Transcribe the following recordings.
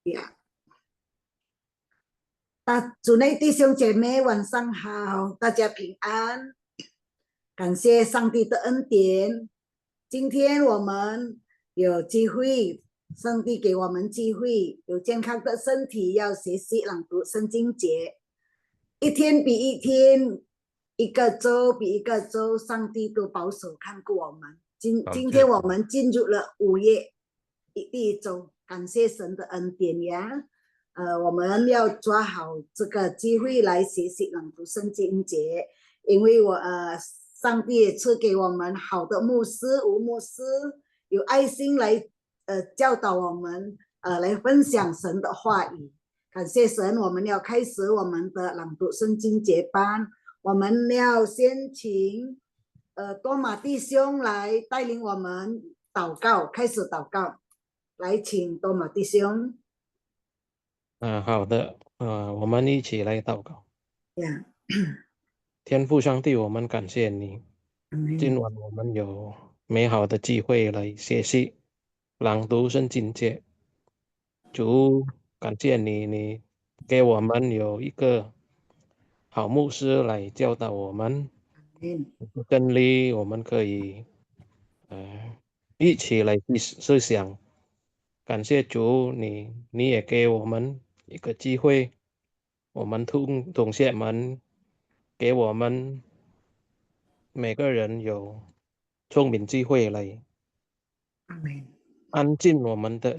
呀，主内弟兄姐妹晚上好，大家平安，感谢上帝的恩典。今天我们有机会，上帝给我们机会，有健康的身体，要学习朗读圣经节，一天比一天，一个周比一个周，上帝都保守看顾我们。今天我们进入了5月第一周，感谢神的恩典呀。我们要抓好这个机会来学习朗读圣经节，因为上帝也赐给我们好的牧师、吴牧师，有爱心来教导我们，来分享神的话语。感谢神，我们要开始我们的朗读圣经节班。我们要先请多马弟兄来带领我们祷告，开始祷告。来，请多马弟兄。好的，我们一起来祷告。Yeah. 天父上帝，我们感谢你，今晚我们有美好的机会来学习朗读圣经节。主，感谢你，你给我们有一个好牧师来教导我们真理，我们可以一起来思想。感谢主，你也给我们一个机会，我们同学们给我们每个人有聪明机会来安静我们的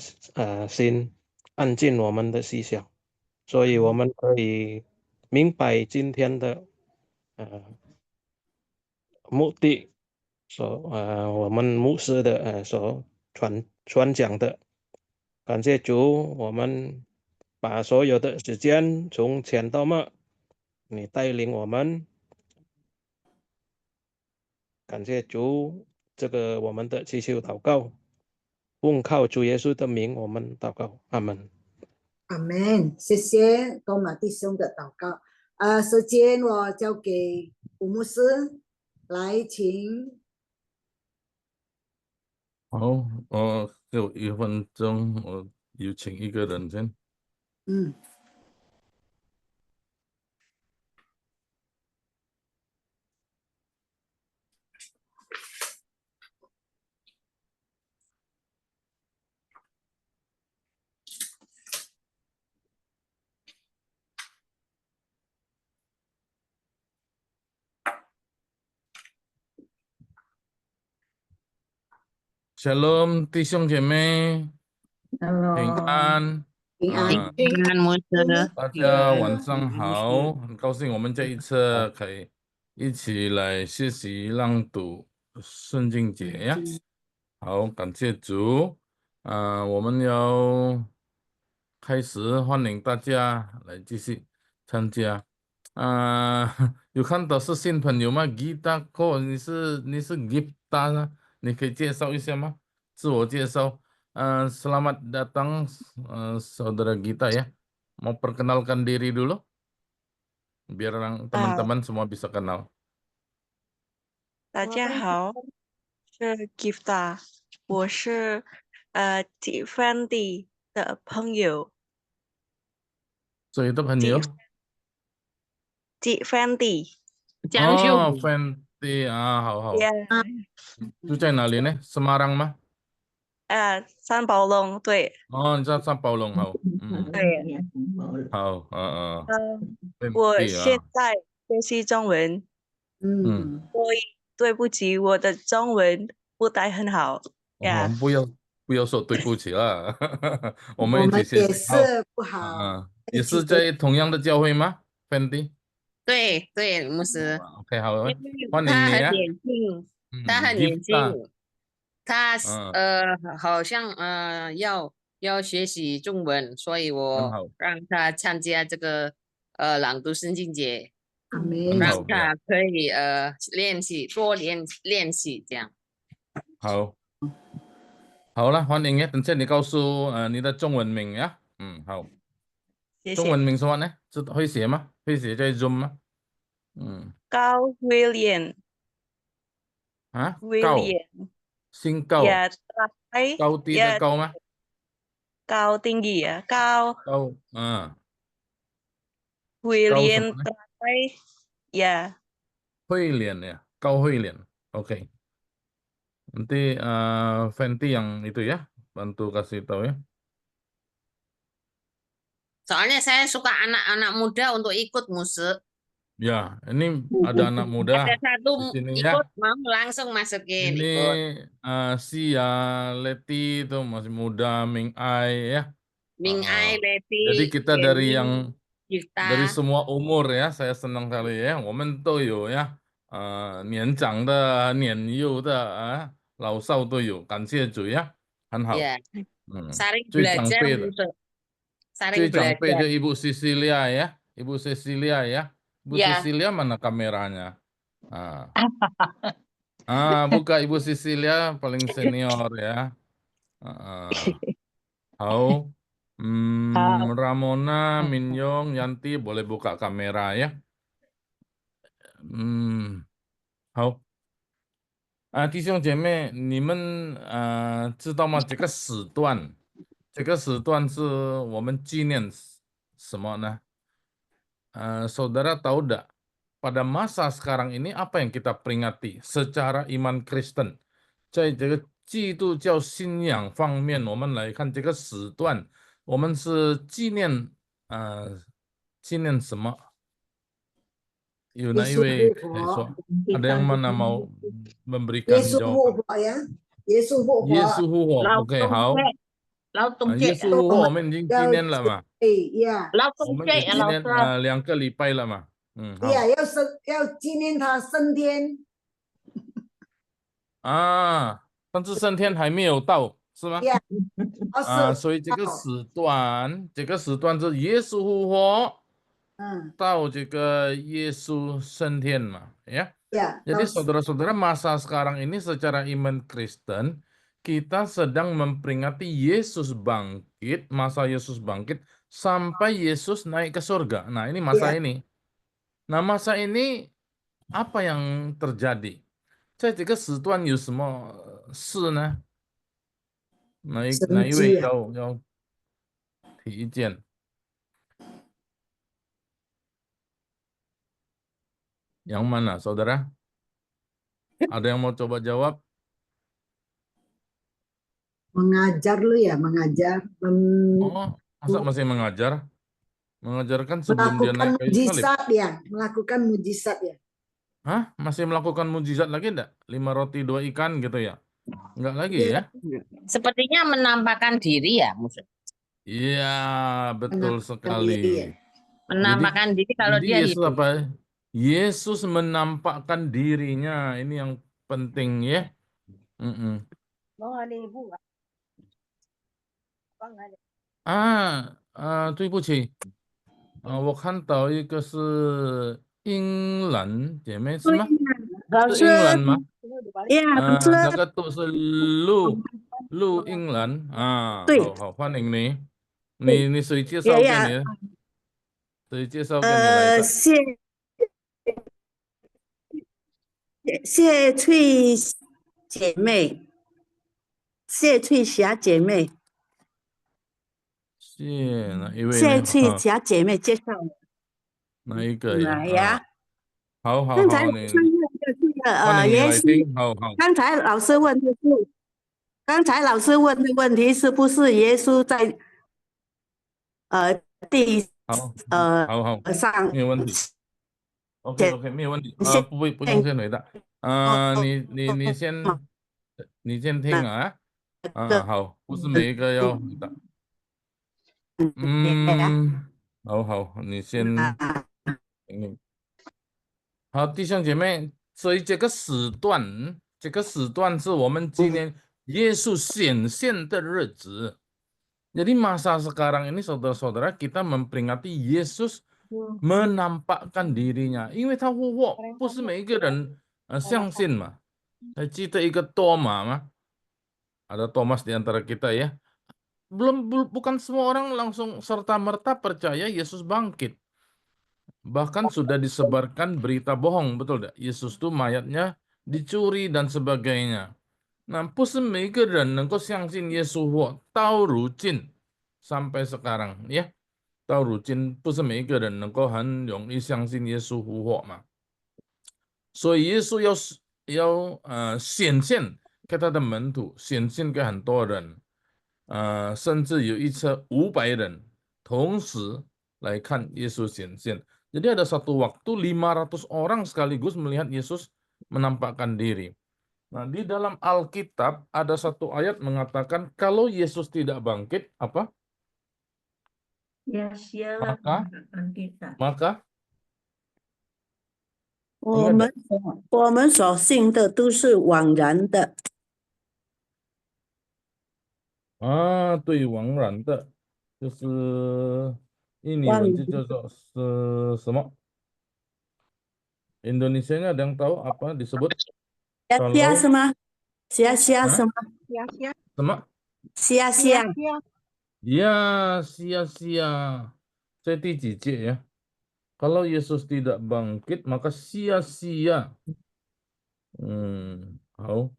心，安静我们的思想，所以我们可以明白今天的目的，我们牧师的所传讲的。感谢主，我们把所有的时间从前到末，你带领我们。感谢主，这个我们的祈求祷告，奉靠主耶稣的名，我们祷告，阿门。阿门，谢谢多马弟兄的祷告。时间我交给吴牧师，来请。好，给我1分钟，我有请一个人先。Shalom，弟兄姐妹，平安，平安，大家晚上好，很高兴我们这一次可以一起来学习朗读圣经节呀。好，感谢主，我们要开始，欢迎大家来继续参加。有看到是新朋友吗？Gita 哥，你是 Gita 呢？你可以介绍一下吗？自我介绍。Selamat datang, saudara Gita ya. Mau perkenalkan diri dulu, biar teman-teman semua bisa kenal. 大家好，是 Gifta， 我是Tiffany 的朋友。谁的朋友？Tiffany。哦，Fenty 啊，好。住在哪里呢？Semarang 吗？三宝龙，对。哦，你在三宝龙，好。对。好，我现在学习中文。所以对不起，我的中文不太很好。不要说对不起啦，我们一起学习。也是不好。也是在同样的教会吗 ？Fenty？对，牧师。OK， 好，欢迎你啊。他很年轻，他好像要学习中文，所以我让他参加这个朗读圣经节，让他可以多练习这样。好了，欢迎呀！等下你告诉你的中文名呀。好。谢谢。中文名什么呢？会写吗？会写在 Zoom 吗？高 William。啊？William。姓高。高低的高吗？ Kau tinggi ya. Kau Kau, William semua, teratai ya. Huilian ya. Kau Huilian. Oke. Nanti Fenty yang itu ya, bantu kasih tahu ya. Soalnya saya suka anak-anak muda untuk ikut musik. Ya, ini ada anak muda Ada satu di sini ya. ikut mau langsung masukin Ini ikut. Sia, Leti itu masih muda, Ming Ai ya. Ming Ai, Leti, Jadi kita dari Jenny, yang Gifta. dari semua umur ya, saya senang kali ya. 我们都有呀，年长的、年幼的老少都有，感谢主呀，很好。 Ya, 嗯， saring 最长 belajar 辈的， musik. 最 Saring 长辈 belajar. 的 Ibu Cecilia ya, Ibu Cecilia ya. Ibu Ya. Cecilia mana kameranya? Buka Ibu Cecilia paling senior ya. Hao, Ramona, Minyong, Yanti boleh buka kamera ya. 好，弟兄姐妹，你们知道吗？这个时段是我们纪念什么呢？Saudara tahu tidak? Pada masa sekarang ini apa yang kita peringati secara iman Kristen？在这个基督教信仰方面，我们来看这个时段，我们是纪念什么？有哪一位可以说？ada yang mana mau memberikan 耶稣 jawaban？ 复活呀，耶稣复活，耶稣复活 ，OK， 好。耶稣复活，我们已经纪念了嘛？呀，我们已经纪念2个礼拜了嘛？好。呀，要纪念他升天。但是升天还没有到，是吗？所以这个时段是耶稣复活，到这个耶稣升天嘛，ya。Jadi saudara-saudara, masa sekarang ini secara iman Kristen, kita sedang memperingati Yesus bangkit, masa Yesus bangkit, sampai Yesus naik ke surga. Nah, ini masa ini. Nah, masa ini apa yang terjadi? 在这个时段有什么事呢？哪一位要提意见？ Yang mana, saudara? Ada yang mau coba jawab? Mengajar lu ya, mengajar. Masa masih mengajar? Mengajarkan sebelum dia naik kayu salib. Melakukan mujizat ya. Hah? Masih melakukan mujizat lagi enggak? 5 roti 2 ikan gitu ya? Enggak lagi ya? Sepertinya menampakkan diri ya, Mus. Iya, betul sekali. Menampakkan diri kalau dia Yesus hidup. apa? Yesus menampakkan dirinya. Ini yang penting ya. 对不起，我看到一个是英兰姐妹是吗？是英兰吗？那个都是陆英兰好，欢迎你。你谁介绍给你？谁介绍给你来的？谢翠姐妹，谢翠霞姐妹，哪一位呢？谢翠霞姐妹介绍哪一个来呀？好，刚才你欢迎你来听。好。刚才老师问的问题是不是耶稣在地上？没有问题。OK， 没有问题。不用先回答。你先听啊。好，不是每一个要回答。好，你先。好，弟兄姐妹，所以这个时段是我们纪念耶稣显现的日子。Jadi masa sekarang ini saudara-saudara, kita memperingati Yesus menampakkan dirinya，因为他复活，不是每一个人相信嘛。还记得一个多马吗？ Ada Thomas di antara kita ya. Bukan semua orang langsung serta-merta percaya Yesus bangkit. Bahkan sudah disebarkan berita bohong, betul tidak? Yesus itu mayatnya dicuri dan sebagainya. 那不是每个人能够相信耶稣活，到如今 sampai sekarang ya. 到如今，不是每一个人能够很容易相信耶稣复活嘛，所以耶稣要显现给他的门徒，显现给很多人，甚至有一车500人同时来看耶稣显现。Jadi ada satu waktu 500 orang sekaligus melihat Yesus menampakkan diri. Nah, di dalam Alkitab ada satu ayat mengatakan kalau Yesus tidak bangkit, apa? Sia-sialah pengharapan kita. Maka 我们所信的都是枉然的。对，枉然的，就是印尼文就叫做是什么？Indonesianya ada yang tahu apa disebut? Sia-sia Kalau 什么？sia-sia什么？什么？ sia-sia。 Ya, sia-sia. Saya第几节ya? Kalau Yesus tidak bangkit, maka sia-sia. 好。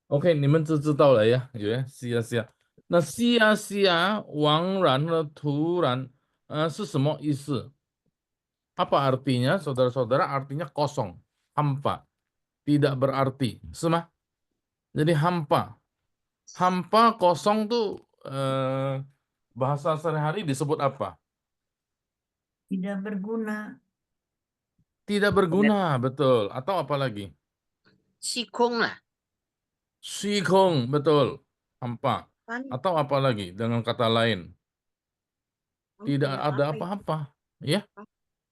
OK， 你们知道了呀？有sia-sia。那sia-sia 枉然和突然，是什么意思？ Apa artinya, saudara-saudara? Artinya kosong, hampa, tidak berarti, semua. Jadi hampa, hampa kosong tuh bahasa sehari-hari disebut apa? Tidak berguna. Tidak berguna, betul. Atau apa lagi? Sikong lah. Sikong, betul. Hampa. Atau apa lagi dengan kata lain? Tidak ada apa-apa, ya.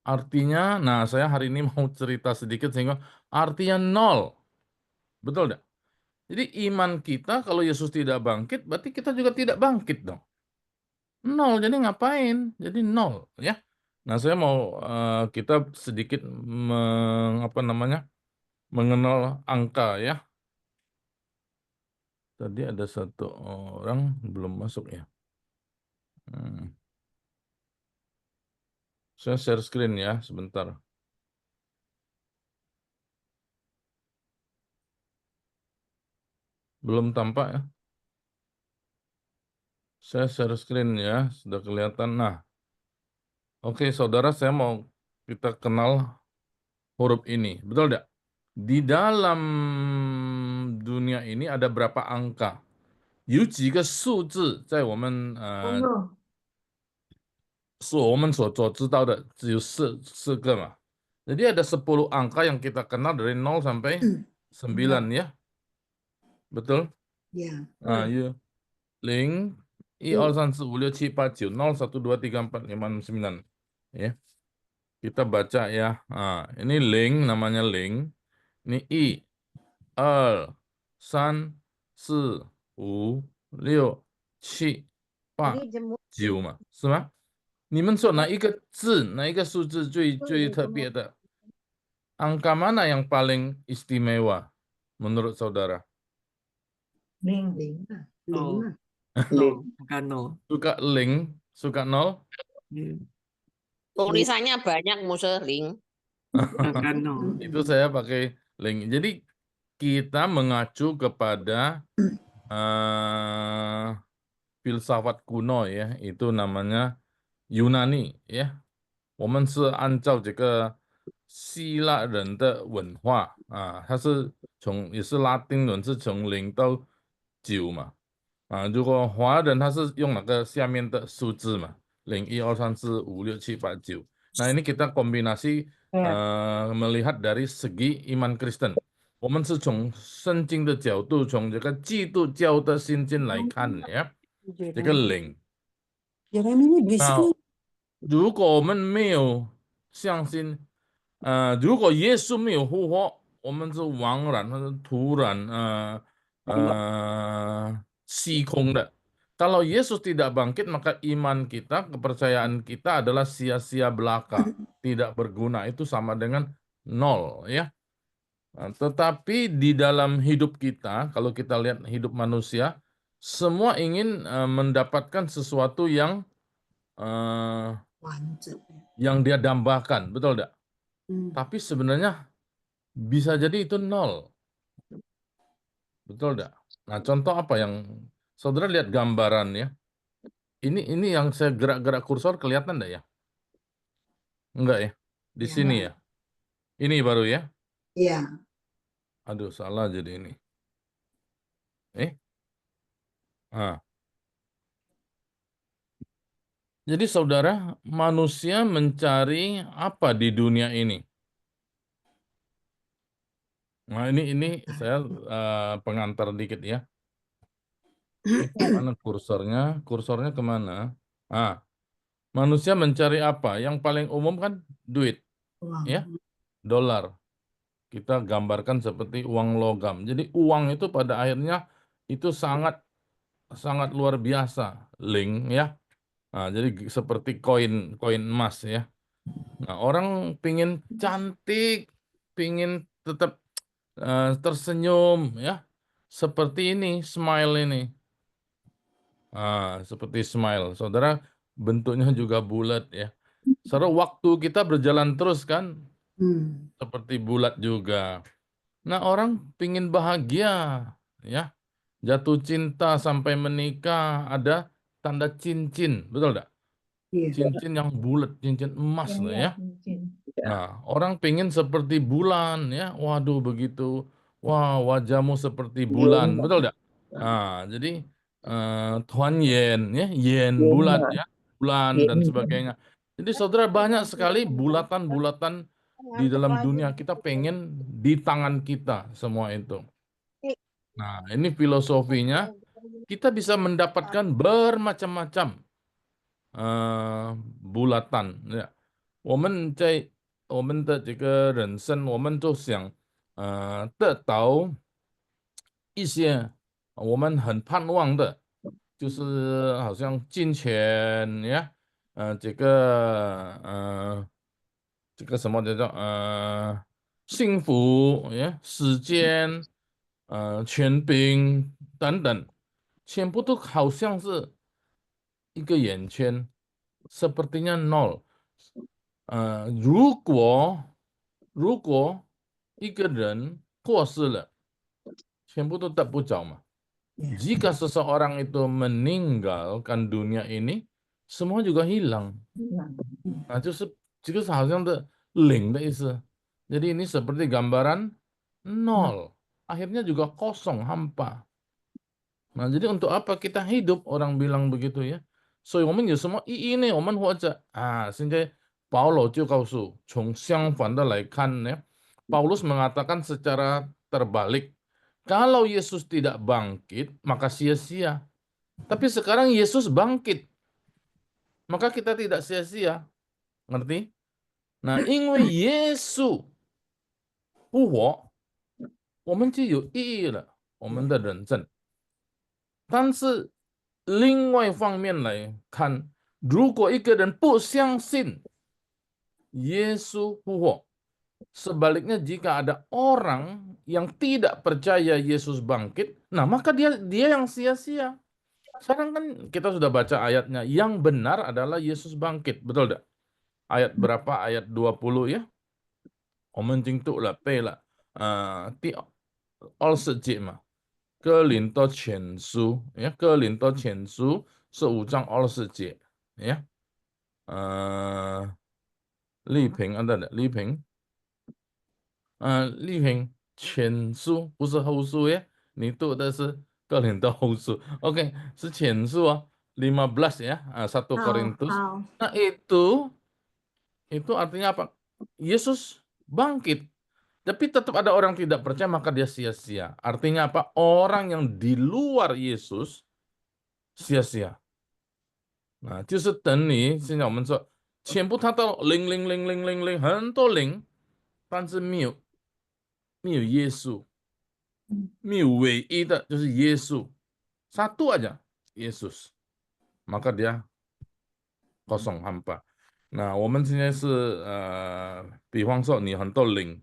Artinya, nah saya hari ini mau cerita sedikit sehingga artinya nol. Betul tidak? Jadi iman kita kalau Yesus tidak bangkit, berarti kita juga tidak bangkit dong. Nol, jadi ngapain? Jadi nol, ya. Nah saya mau kita sedikit mengenal angka ya. Tadi ada satu orang belum masuk ya. Saya share screen ya, sebentar. Belum tampak ya. Saya share screen ya, sudah kelihatan. Nah, oke saudara, saya mau kita kenal huruf ini. Betul tidak? Di dalam dunia ini ada berapa angka? 有几个数字在我们是我们所知道的只有四个嘛. Jadi ada 10 angka yang kita kenal dari 0 sampai 9 ya. Betul? Ya. Nah, 0 1 2 3 4 5 6 7 0 1 2 3 4 5 6 9 ya. Kita baca ya. Nah, ini ling namanya ling. Ini i 2 3 4 5 6 7 8 9嘛，是吗？你们说哪一个字，哪一个数字最特别的？ Angka mana yang paling istimewa menurut saudara? Ling. Suka ling, suka nol? Tulisannya banyak musuh ling. Itu saya pakai ling. Jadi kita mengacu kepada filsafat kuno ya, itu namanya Yunani ya. 我们是按照这个希腊人的文化它是也是拉丁文，是从0到9嘛如果华人他是用那个下面的数字嘛，0 1 2 3 4 5 6 7 8 9. Nah ini kita kombinasi melihat dari segi iman Kristen. 我们是从圣经的角度，从这个基督教的信经来看呀，这个0。那如果我们没有相信，如果耶稣没有复活，我们是枉然或者突然虚空的。Kalau Yesus tidak bangkit, maka iman kita, kepercayaan kita adalah sia-sia belaka, tidak berguna. Itu sama dengan nol, ya. Nah, tetapi di dalam hidup kita, kalau kita lihat hidup manusia, semua ingin mendapatkan sesuatu yang dia dambakan, betul tidak? Tapi sebenarnya bisa jadi itu nol. Betul tidak? Nah, contoh apa yang saudara lihat gambaran ya? Ini yang saya gerak-gerak kursor kelihatan enggak ya? Enggak ya? Di sini ya? Ini baru ya? Iya. Aduh, salah jadi ini. Jadi saudara, manusia mencari apa di dunia ini? Nah, ini saya pengantar dikit ya. Itu mana kursornya? Kursornya kemana? Manusia mencari apa? Yang paling umum kan duit, ya, dolar. Kita gambarkan seperti uang logam. Jadi uang itu pada akhirnya itu sangat luar biasa, link ya. Nah, jadi seperti koin emas ya. Nah, orang pingin cantik, pingin tetap tersenyum ya. Seperti ini, smile ini. Seperti smile. Saudara, bentuknya juga bulat ya. Saudara, waktu kita berjalan terus kan, seperti bulat juga. Nah, orang pingin bahagia ya. Jatuh cinta sampai menikah, ada tanda cincin, betul enggak? Cincin yang bulat, cincin emas loh ya. Nah, orang pengen seperti bulan ya. Waduh, begitu. Wah, wajahmu seperti bulan, betul enggak? Nah, jadi Tuan Yen ya, yen bulat ya, bulan dan sebagainya. Jadi saudara, banyak sekali bulatan-bulatan di dalam dunia. Kita pengen di tangan kita semua itu. Nah, ini filosofinya. Kita bisa mendapatkan bermacam-macam bulatan ya。我们的这个人生，我们就想得到一些我们很盼望的，就是好像金钱呀，这个什么叫做幸福呀，时间，权柄等等，全部都好像是一个圆圈，sepertinya nol。如果一个人过世了，全部都得不着嘛。Jika seseorang itu meninggalkan dunia ini, semua juga hilang. Nah, 就是好像的零的意思。Jadi ini seperti gambaran nol. Akhirnya juga kosong, hampa. Nah, jadi untuk apa kita hidup? Orang bilang begitu ya. 所以我们有什么意义呢？我们活着现在保罗就告诉，从相反的来看呢，Paulus mengatakan secara terbalik, kalau Yesus tidak bangkit, maka sia-sia. Tapi sekarang Yesus bangkit, maka kita tidak sia-sia. Ngerti? Nah, 因为耶稣复活，我们就有意义了，我们的人生。但是另外一方面来看，如果一个人不相信耶稣复活， sebaliknya jika ada orang yang tidak percaya Yesus bangkit, nah maka dia yang sia-sia. Sekarang kan kita sudah baca ayatnya, yang benar adalah Yesus bangkit, betul tidak? Ayat berapa? Ayat 20 ya. 我们已经读了背了第20节嘛，哥林多前书呀，哥林多前书是5章20节呀，丽萍丽萍丽萍前书不是后书耶，你读的是哥林多后书 ，OK 是前书哦，15 ya, 1 Korintus. Nah itu artinya apa? Yesus bangkit. Tapi tetap ada orang tidak percaya, maka dia sia-sia. Artinya apa? Orang yang di luar Yesus sia-sia. 就是等你现在我们说全部它到0000000很多零，但是没有耶稣，没有唯一的就是耶稣，satu aja Yesus， maka dia kosong hampa。那我们现在是比方说你很多零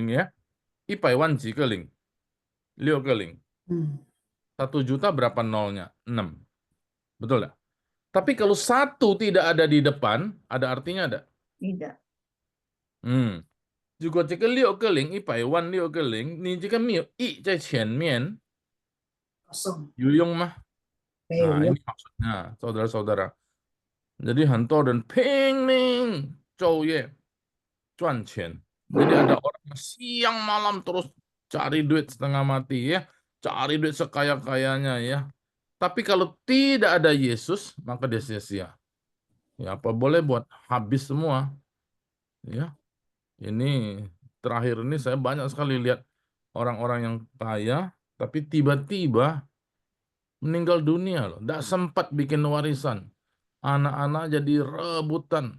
呀，100 万几个零，6个零，1 juta berapa nolnya? 6, betul nggak? Tapi kalau 1 tidak ada di depan, ada artinya ada? Tidak. 如果这个6个零100万6个零，你这个没有1在前面，有用吗？ Nah, ini maksudnya, saudara-saudara. Jadi 很多人拼命昼夜赚钱. Jadi ada orang yang siang malam terus cari duit setengah mati ya, cari duit sekaya-kayanya ya. Tapi kalau tidak ada Yesus, maka dia sia-sia. Ya, apa boleh buat habis semua. Ya, ini terakhir ini saya banyak sekali lihat orang-orang yang kaya, tapi tiba-tiba meninggal dunia loh. Tidak sempat bikin warisan. Anak-anak jadi rebutan,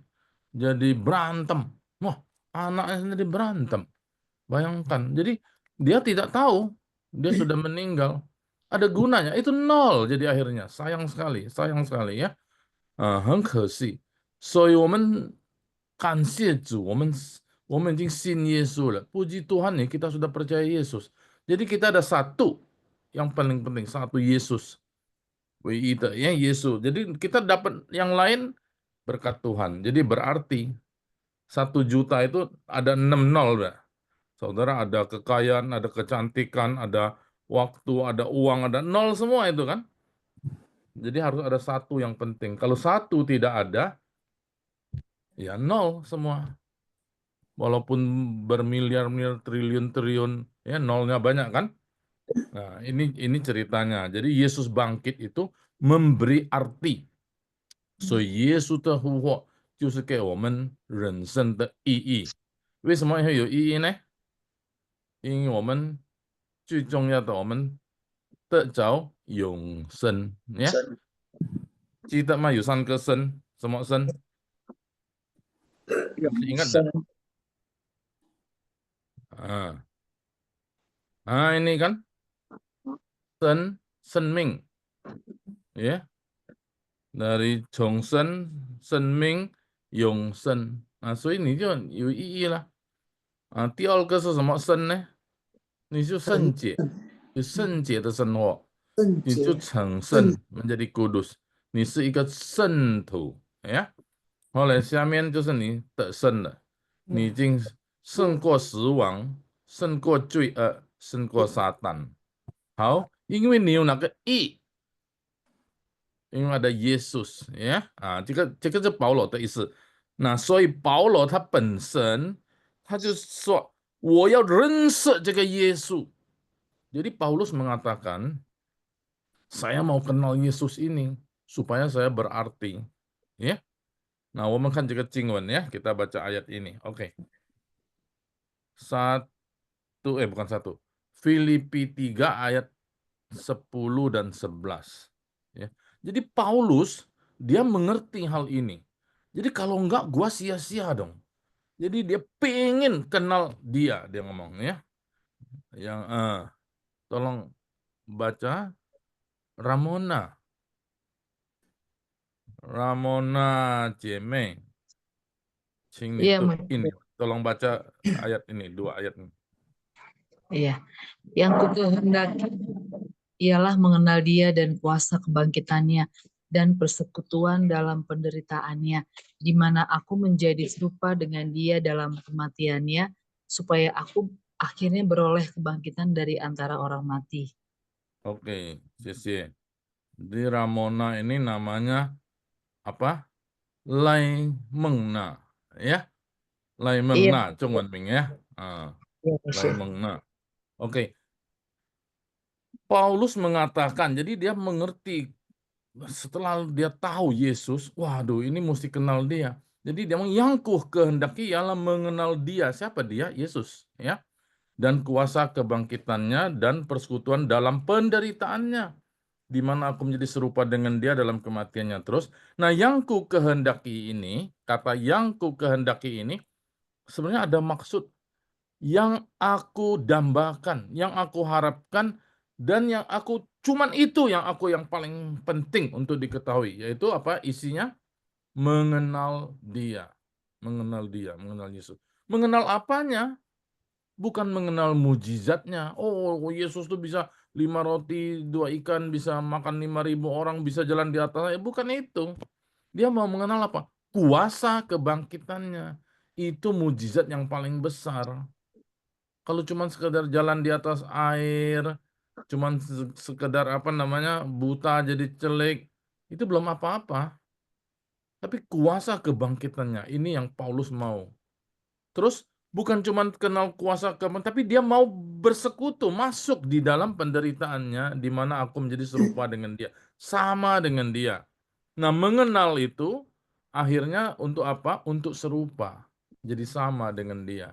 jadi berantem. Wah, anaknya sendiri berantem. Bayangkan. Jadi dia tidak tahu dia sudah meninggal. Ada gunanya. Itu nol jadi akhirnya. Sayang sekali ya. 很可惜。所以我们感谢主，我们已经信耶稣了。Puji Tuhan nih kita sudah percaya Yesus. Jadi kita ada satu yang paling penting, satu Yesus. Ya Yesus. Jadi kita dapat yang lain berkat Tuhan. Jadi berarti 1 juta itu ada 6 nol. Saudara, ada kekayaan, ada kecantikan, ada waktu, ada uang, ada nol semua itu kan. Jadi harus ada satu yang penting. Kalau satu tidak ada, ya nol semua. Walaupun bermiliar-miliar, triliun-triliun, ya nolnya banyak kan. Nah, ini ceritanya. Jadi Yesus bangkit itu memberi arti. 所以耶稣的复活就是给我们人生的意义。为什么会有意义呢？因为我们最重要的，我们得着永生呀。记得吗？有3个生，什么生？ingat tak? Ini kan生命 ya, dari 重生生命永生所以你就有意义了第2个是什么生呢？你就圣洁，有圣洁的生活，你就成圣 menjadi kudus， 你是一个圣徒呀。后来下面就是你得胜了，你已经胜过死亡，胜过罪恶，胜过撒旦。好，因为你有那个义，因为ada Yesus ya，这个是保罗的意思。那所以保罗他本身他就说我要认识这个耶稣。Jadi Paulus mengatakan saya mau kenal Yesus ini supaya saya berarti ya. Nah, 我们看这个经文ya, kita baca ayat ini. Oke. Bukan satu. Filipi 3 ayat 10 dan 11. Ya. Jadi Paulus dia mengerti hal ini. Jadi kalau enggak gua sia-sia dong. Jadi dia pengen kenal dia ngomong ya. Yang tolong baca Ramona 姐妹，请你读ini. Tolong baca ayat ini, 2 ayat ini. Iya, yang kukehendaki ialah mengenal Dia dan kuasa kebangkitannya dan persekutuan dalam penderitaannya, di mana aku menjadi serupa dengan Dia dalam kematiannya, supaya aku akhirnya beroleh kebangkitan dari antara orang mati. Oke, Sisi. Di Ramona ini namanya apa? Lai Mengna, ya. Lai Mengna, Zhongwenming ya. Lai Mengna. Oke. Paulus mengatakan, jadi dia mengerti setelah dia tahu Yesus, waduh ini mesti kenal dia. Jadi dia yang kehendaki ialah mengenal dia. Siapa dia? Yesus, ya. Dan kuasa kebangkitannya dan persekutuan dalam penderitaannya, di mana aku menjadi serupa dengan dia dalam kematiannya terus. Nah, yang ku kehendaki ini, kata yang ku kehendaki ini, sebenarnya ada maksud yang aku dambakan, yang aku harapkan, dan yang aku cuman itu yang paling penting untuk diketahui, yaitu apa isinya? Mengenal dia, mengenal Yesus. Mengenal apanya? Bukan mengenal mujizatnya. Oh, Yesus tuh bisa 5 roti, 2 ikan, bisa makan 5.000 orang, bisa jalan di atas. Bukan itu. Dia mau mengenal apa? Kuasa kebangkitannya. Itu mujizat yang paling besar. Kalau cuma sekedar jalan di atas air, cuman sekedar apa namanya buta jadi jelek, itu belum apa-apa. Tapi kuasa kebangkitannya ini yang Paulus mau. Terus bukan cuma kenal kuasa kebangkitan, tapi dia mau bersekutu, masuk di dalam penderitaannya, di mana aku menjadi serupa dengan dia, sama dengan dia. Nah, mengenal itu akhirnya untuk apa? Untuk serupa, jadi sama dengan dia.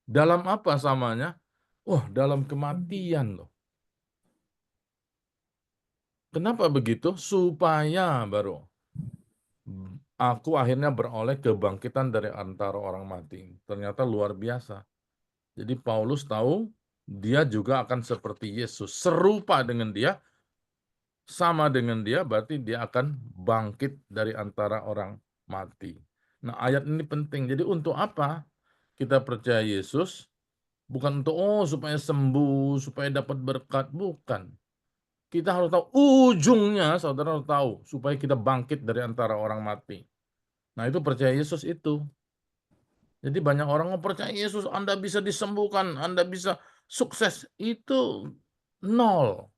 Dalam apa samanya? Wah, dalam kematian loh. Kenapa begitu? Supaya baru aku akhirnya beroleh kebangkitan dari antara orang mati. Ternyata luar biasa. Jadi Paulus tahu dia juga akan seperti Yesus, serupa dengan dia, sama dengan dia, berarti dia akan bangkit dari antara orang mati. Nah, ayat ini penting. Jadi untuk apa kita percaya Yesus? Bukan untuk supaya sembuh, supaya dapat berkat, bukan. Kita harus tahu ujungnya, saudara harus tahu supaya kita bangkit dari antara orang mati. Nah, itu percaya Yesus itu. Jadi banyak orang yang percaya Yesus, Anda bisa disembuhkan, Anda bisa sukses. Itu nol.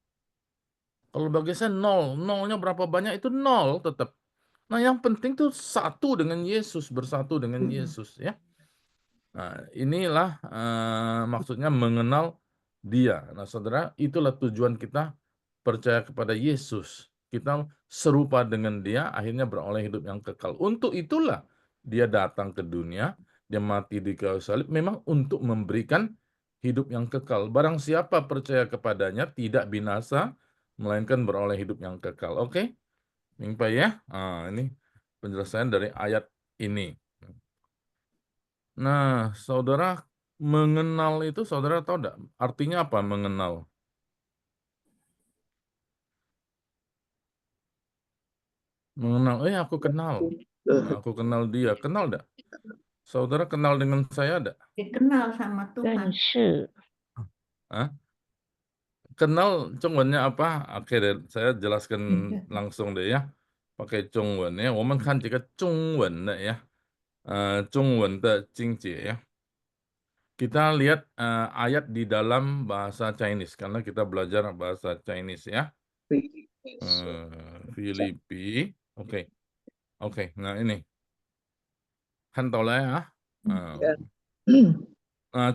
Kalau bagi saya nol. Nolnya berapa banyak itu nol tetap. Nah, yang penting tuh satu dengan Yesus, bersatu dengan Yesus ya. Nah, inilah maksudnya mengenal Dia. Nah, saudara, itulah tujuan kita percaya kepada Yesus. Kita serupa dengan Dia, akhirnya beroleh hidup yang kekal. Untuk itulah Dia datang ke dunia, Dia mati di kayu salib, memang untuk memberikan hidup yang kekal. Barang siapa percaya kepadanya tidak binasa, melainkan beroleh hidup yang kekal. Oke? Mingpai ya? Ini penjelasan dari ayat ini. Nah, saudara mengenal itu, saudara tahu enggak? Artinya apa mengenal? Mengenal, aku kenal. Nah, aku kenal dia. Kenal enggak? Saudara kenal dengan saya enggak? Dikenal sama Tuhan. Hah? Kenal Zhongwennya apa? Oke deh, saya jelaskan langsung deh ya. Pakai Zhongwen ya. 我们看这个中文的ya. 中文的经节 ya. Kita lihat ayat di dalam bahasa Chinese karena kita belajar bahasa Chinese ya. Filipi. Oke. Oke, nah ini. 看到了啊。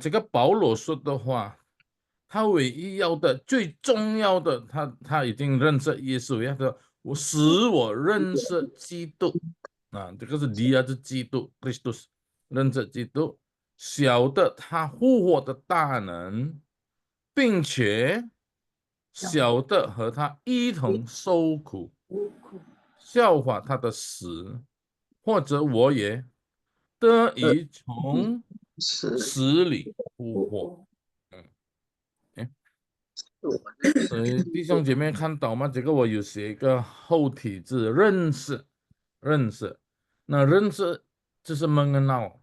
这个保罗说的话，他唯一要的、最重要的，他已经认识耶稣呀。他说：“我使我认识基督。”这个是dia是基督 ，Christus 认识基督，晓得他复活的大能，并且晓得和他一同受苦，效法他的死，或者我也得以从死里复活。所以弟兄姐妹看到吗？这个我有写一个后体字，认识，认识。那认识就是 mengenal，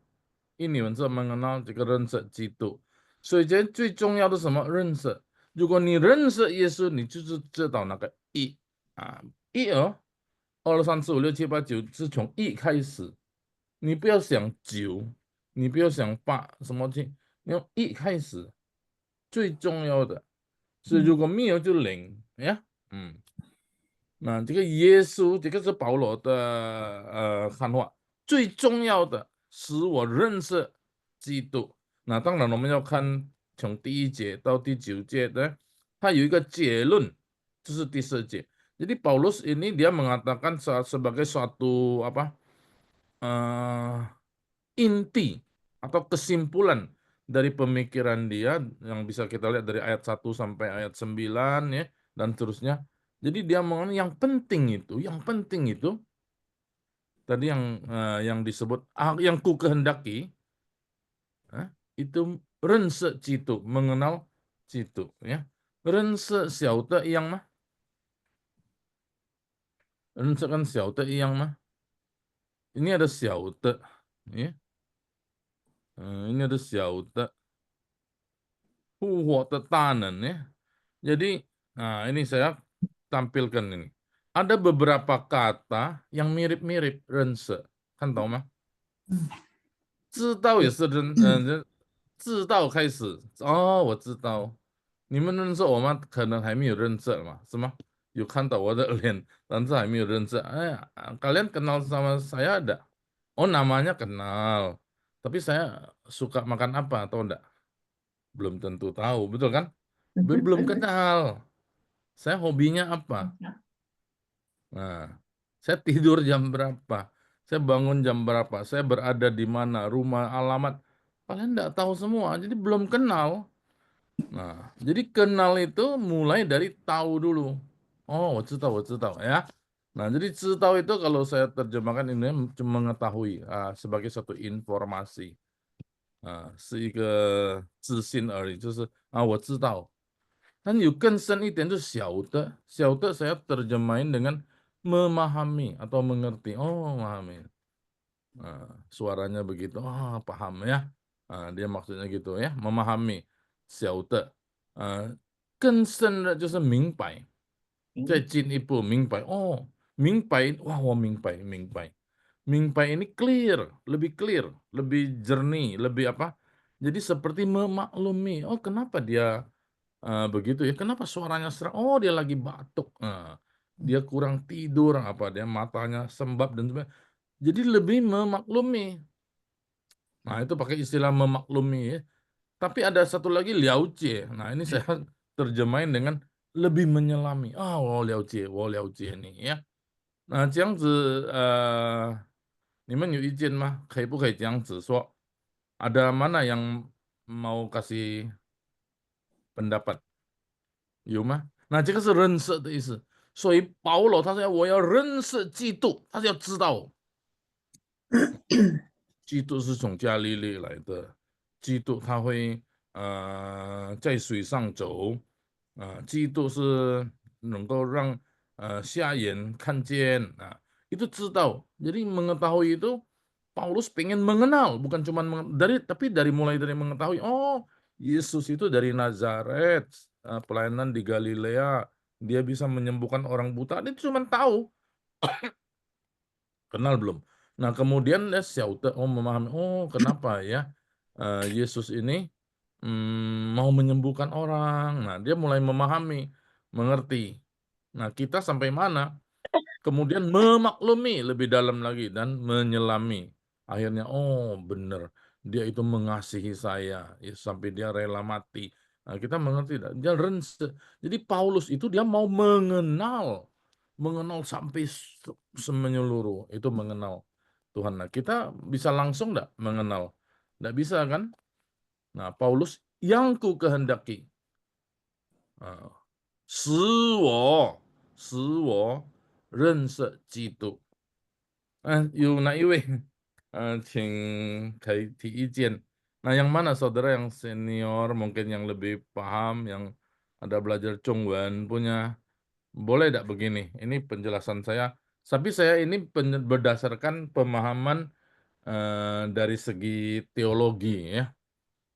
印尼文字 mengenal 这个认识基督。所以这最重要的什么？认识。如果你认识耶稣，你就是知道那个一一2、2、3、4、5、6、7、8、9是从一开始。你不要想9，你不要想8，什么去？你用一开始，最重要的。是如果没有就0呀。那这个耶稣，这个是保罗的看法，最重要的使我认识基督。那当然我们要看从第1节到第9节的，它有一个结论，这是第4节。Jadi Paulus ini dia mengatakan sebagai suatu inti atau kesimpulan dari pemikiran dia yang bisa kita lihat dari ayat 1 sampai ayat 9 ya dan seterusnya. Jadi dia mengatakan yang penting itu tadi yang disebut yang ku kehendaki itu 认识基督, mengenal 基督 ya. 认识晓得一样吗？认识跟晓得一样吗？ Ini ada 晓得 ya. Ini ada 晓得 复活的大能 ya. Jadi, ini saya tampilkan ini. Ada beberapa kata yang mirip-mirip 认识，看懂吗？知道也是知道开始，我知道。你们认识我吗？可能还没有认识嘛，是吗？有看到我的脸，但是还没有认识. Kalian kenal sama saya ada? Oh, namanya kenal. Tapi saya suka makan apa atau enggak? Belum tentu tahu, betul kan? Belum kenal. Saya hobinya apa? Nah, saya tidur jam berapa? Saya bangun jam berapa? Saya berada di mana? Rumah, alamat. Kalian enggak tahu semua, jadi belum kenal. Nah, jadi kenal itu mulai dari tahu dulu. Oh, 我知道 ya. Nah, jadi 知道 itu kalau saya terjemahkan ini mengetahui sebagai satu informasi. 是一个自信而已，就是我知道。但有更深一点就是晓得，晓得 saya terjemahin dengan memahami atau mengerti. Oh, memahami. Suaranya begitu. Oh, paham ya. Dia maksudnya gitu ya, memahami. 晓得. 更深的就是明白，再进一步明白。哦，明白，wah, 我明白，明白。明白 ini clear, lebih jernih, lebih apa? Jadi seperti memaklumi. Oh, kenapa dia begitu ya? Kenapa suaranya serak? Oh, dia lagi batuk. Dia kurang tidur, apa? Dia matanya sembab dan sebagainya. Jadi lebih memaklumi. Nah, itu pakai istilah memaklumi ya. Tapi ada satu lagi liao jie. Nah, ini saya terjemahin dengan lebih menyelami. Oh, liao jie nih ya. Nah, 这样子你们有意见吗？可以不可以这样子说？ Ada mana yang mau kasih pendapat？ 有吗？那这个是认识的意思。所以保罗他说我要认识基督，他是要知道基督是从加利利来的，基督他会在水上走，基督是能够让瞎眼看见itu 知道. Jadi mengetahui itu Paulus pengen mengenal, bukan cuma tapi mulai dari mengetahui, oh, Yesus itu dari Nazaret, pelayanan di Galilea, dia bisa menyembuhkan orang buta, itu cuma tahu. Kenal belum? Nah, kemudian dia memahami, oh, kenapa ya Yesus ini mau menyembuhkan orang. Nah, dia mulai memahami, mengerti. Nah, kita sampai mana? Kemudian memaklumi lebih dalam lagi dan menyelami. Akhirnya, oh, benar, dia itu mengasihi saya ya, sampai dia rela mati. Nah, kita mengerti, dia jadi Paulus itu dia mau mengenal sampai semenyeluruh, itu mengenal Tuhan. Nah, kita bisa langsung enggak mengenal? Enggak bisa kan? Nah, Paulus yang ku kehendaki. 使我认识基督. 有哪一位请可以提意见. Nah, yang mana saudara yang senior, mungkin yang lebih paham, yang ada belajar Zhongwen punya, boleh tidak begini? Ini penjelasan saya. Tapi saya ini berdasarkan pemahaman dari segi teologi ya.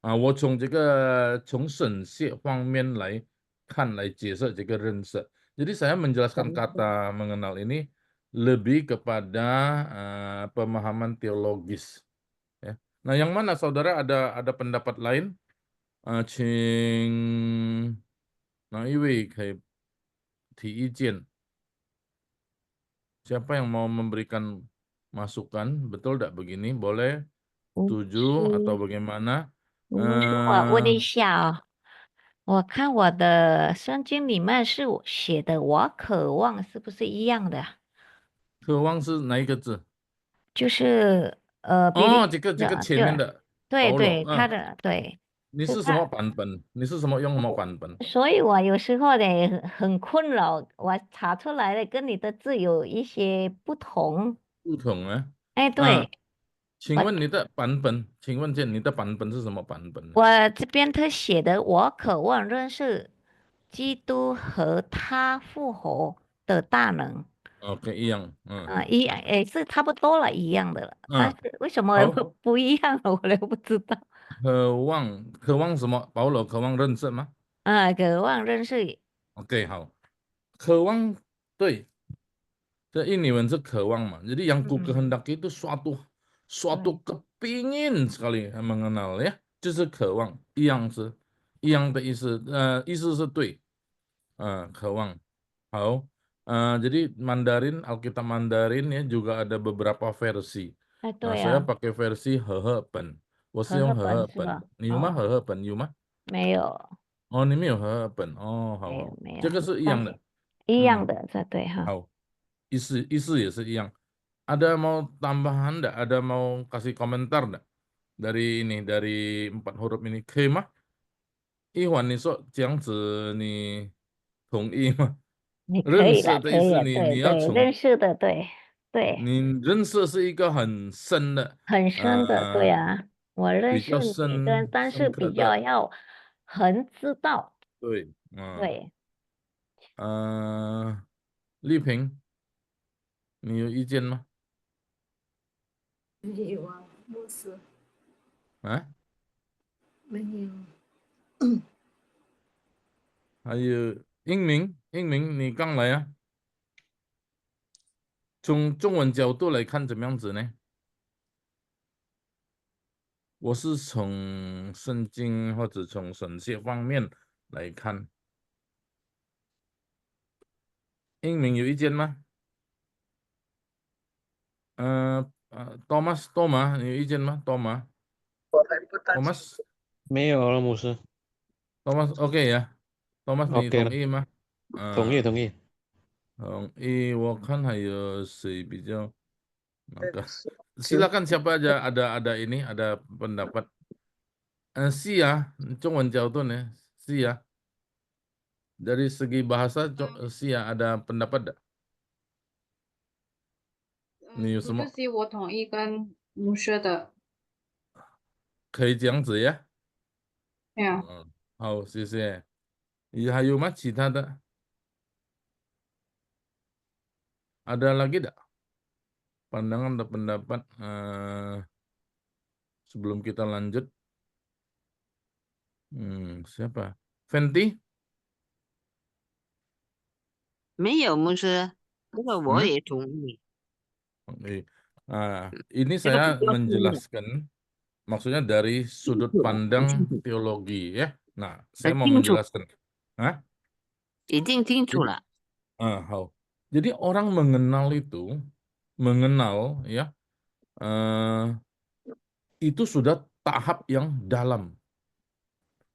我从这个从神学方面来看来解释这个认识. Jadi saya menjelaskan kata mengenal ini lebih kepada pemahaman teologis. Ya. Nah, yang mana saudara ada pendapat lain? 请哪一位可以提意见? Siapa yang mau memberikan masukan? Betul tidak begini? Boleh? Setuju atau bagaimana? 我问一下哦，我看我的圣经里面是写的我渴望，是不是一样的？渴望是哪一个字？就是这个前面的对对，他的对。你是什么版本？你是用什么版本？所以我有时候呢很困扰，我查出来的跟你的字有一些不同。不同啊？哎，对。请问你的版本？请问你的版本是什么版本？我这边他写的，我渴望认识基督和他复活的大能。OK， 一样，是差不多了，一样的了。但是为什么不一样了，我都不知道。渴望什么？保罗渴望认识吗？渴望认识。OK， 好，渴望对，这印尼文是渴望嘛。Jadi yang ku kehendaki itu suatu kepingin sekali mengenal ya，就是渴望，一样是一样的意思，意思是对，渴望。好，jadi Mandarin, Alkitab Mandarin ya juga ada beberapa versi. 哎， Nah, 对 saya 啊， pakai versi 和合本，我是用和合和合本。本是吧？你有吗？哦，和合本有吗？没有，哦，你们有和合本哦，好好，没有，没这个有，但是一样的。一样的，这对哈。好，意思也是一样。Ada mau tambahan enggak? Ada mau kasih komentar enggak? Dari ini, dari 4 huruf ini. 可以吗？一环，你说这样子，你同意吗？你可认以了，识的意思，可以了，你对对，要从认识的，对对，你认识是一个很深的，很深的，对啊，我认比较识你跟，但是深刻比较的，要很知道，对，对，丽萍，你有意见吗？没有啊，牧师，啊？没有。还有英明，你刚来啊？从中文角度来看，怎么样子呢？我是从圣经或者从神学方面来看。英明有意见吗？Thomas，你有意见吗？Thomas，没有了，牧师。 OK 呀，Thomas，你 OK 了，同意吗？同意同意。同意。我看还有谁比较那个？silakan siapa aja ada ini ada pendapat. Sia, 中文角度呢？Sia，dari segi bahasa Sia ada pendapat enggak？你有什么？我同意跟牧师的。可以这样子呀？对啊。好，谢谢。还有吗？其他的？ Ada lagi enggak pandangan atau pendapat sebelum kita lanjut? Siapa? Fenty? 没有，牧师，这个我也同意。 Ini saya menjelaskan, maksudnya dari sudut pandang teologi ya. Nah, saya mau menjelaskan. 已经清楚了。 好. Jadi orang mengenal itu, mengenal ya, itu sudah tahap yang dalam.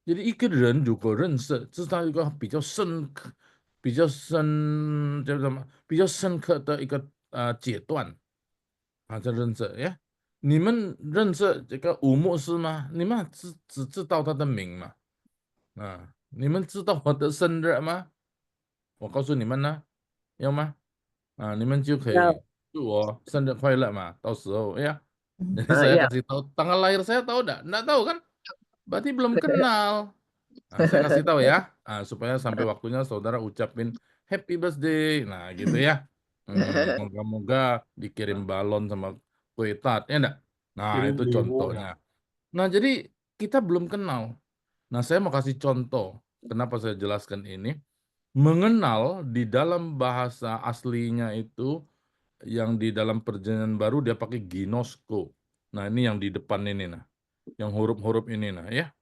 Jadi 一个人如果认识，知道一个比较深刻、比较深叫什么？比较深刻的一个阶段这认识呀。你们认识这个吴牧师吗？你们只知道他的名嘛？你们知道我的生日吗？我告诉你们呢，要吗？你们就可以祝我生日快乐嘛。到时候ya, jadi saya kasih tahu tanggal lahir saya tahu enggak? Enggak tahu kan? Berarti belum kenal. Saya kasih tahu ya, supaya sampai waktunya saudara ucapin happy birthday. Nah, gitu ya. Moga-moga dikirim balon sama kue tart, ya enggak? Nah, itu contohnya. Nah, jadi kita belum kenal. Nah, saya mau kasih contoh. Kenapa saya jelaskan ini? Mengenal di dalam bahasa aslinya itu, yang di dalam perjanjian baru dia pakai ginosko. Nah, ini yang di depan ini, nah. Yang huruf-huruf ini, nah, ya.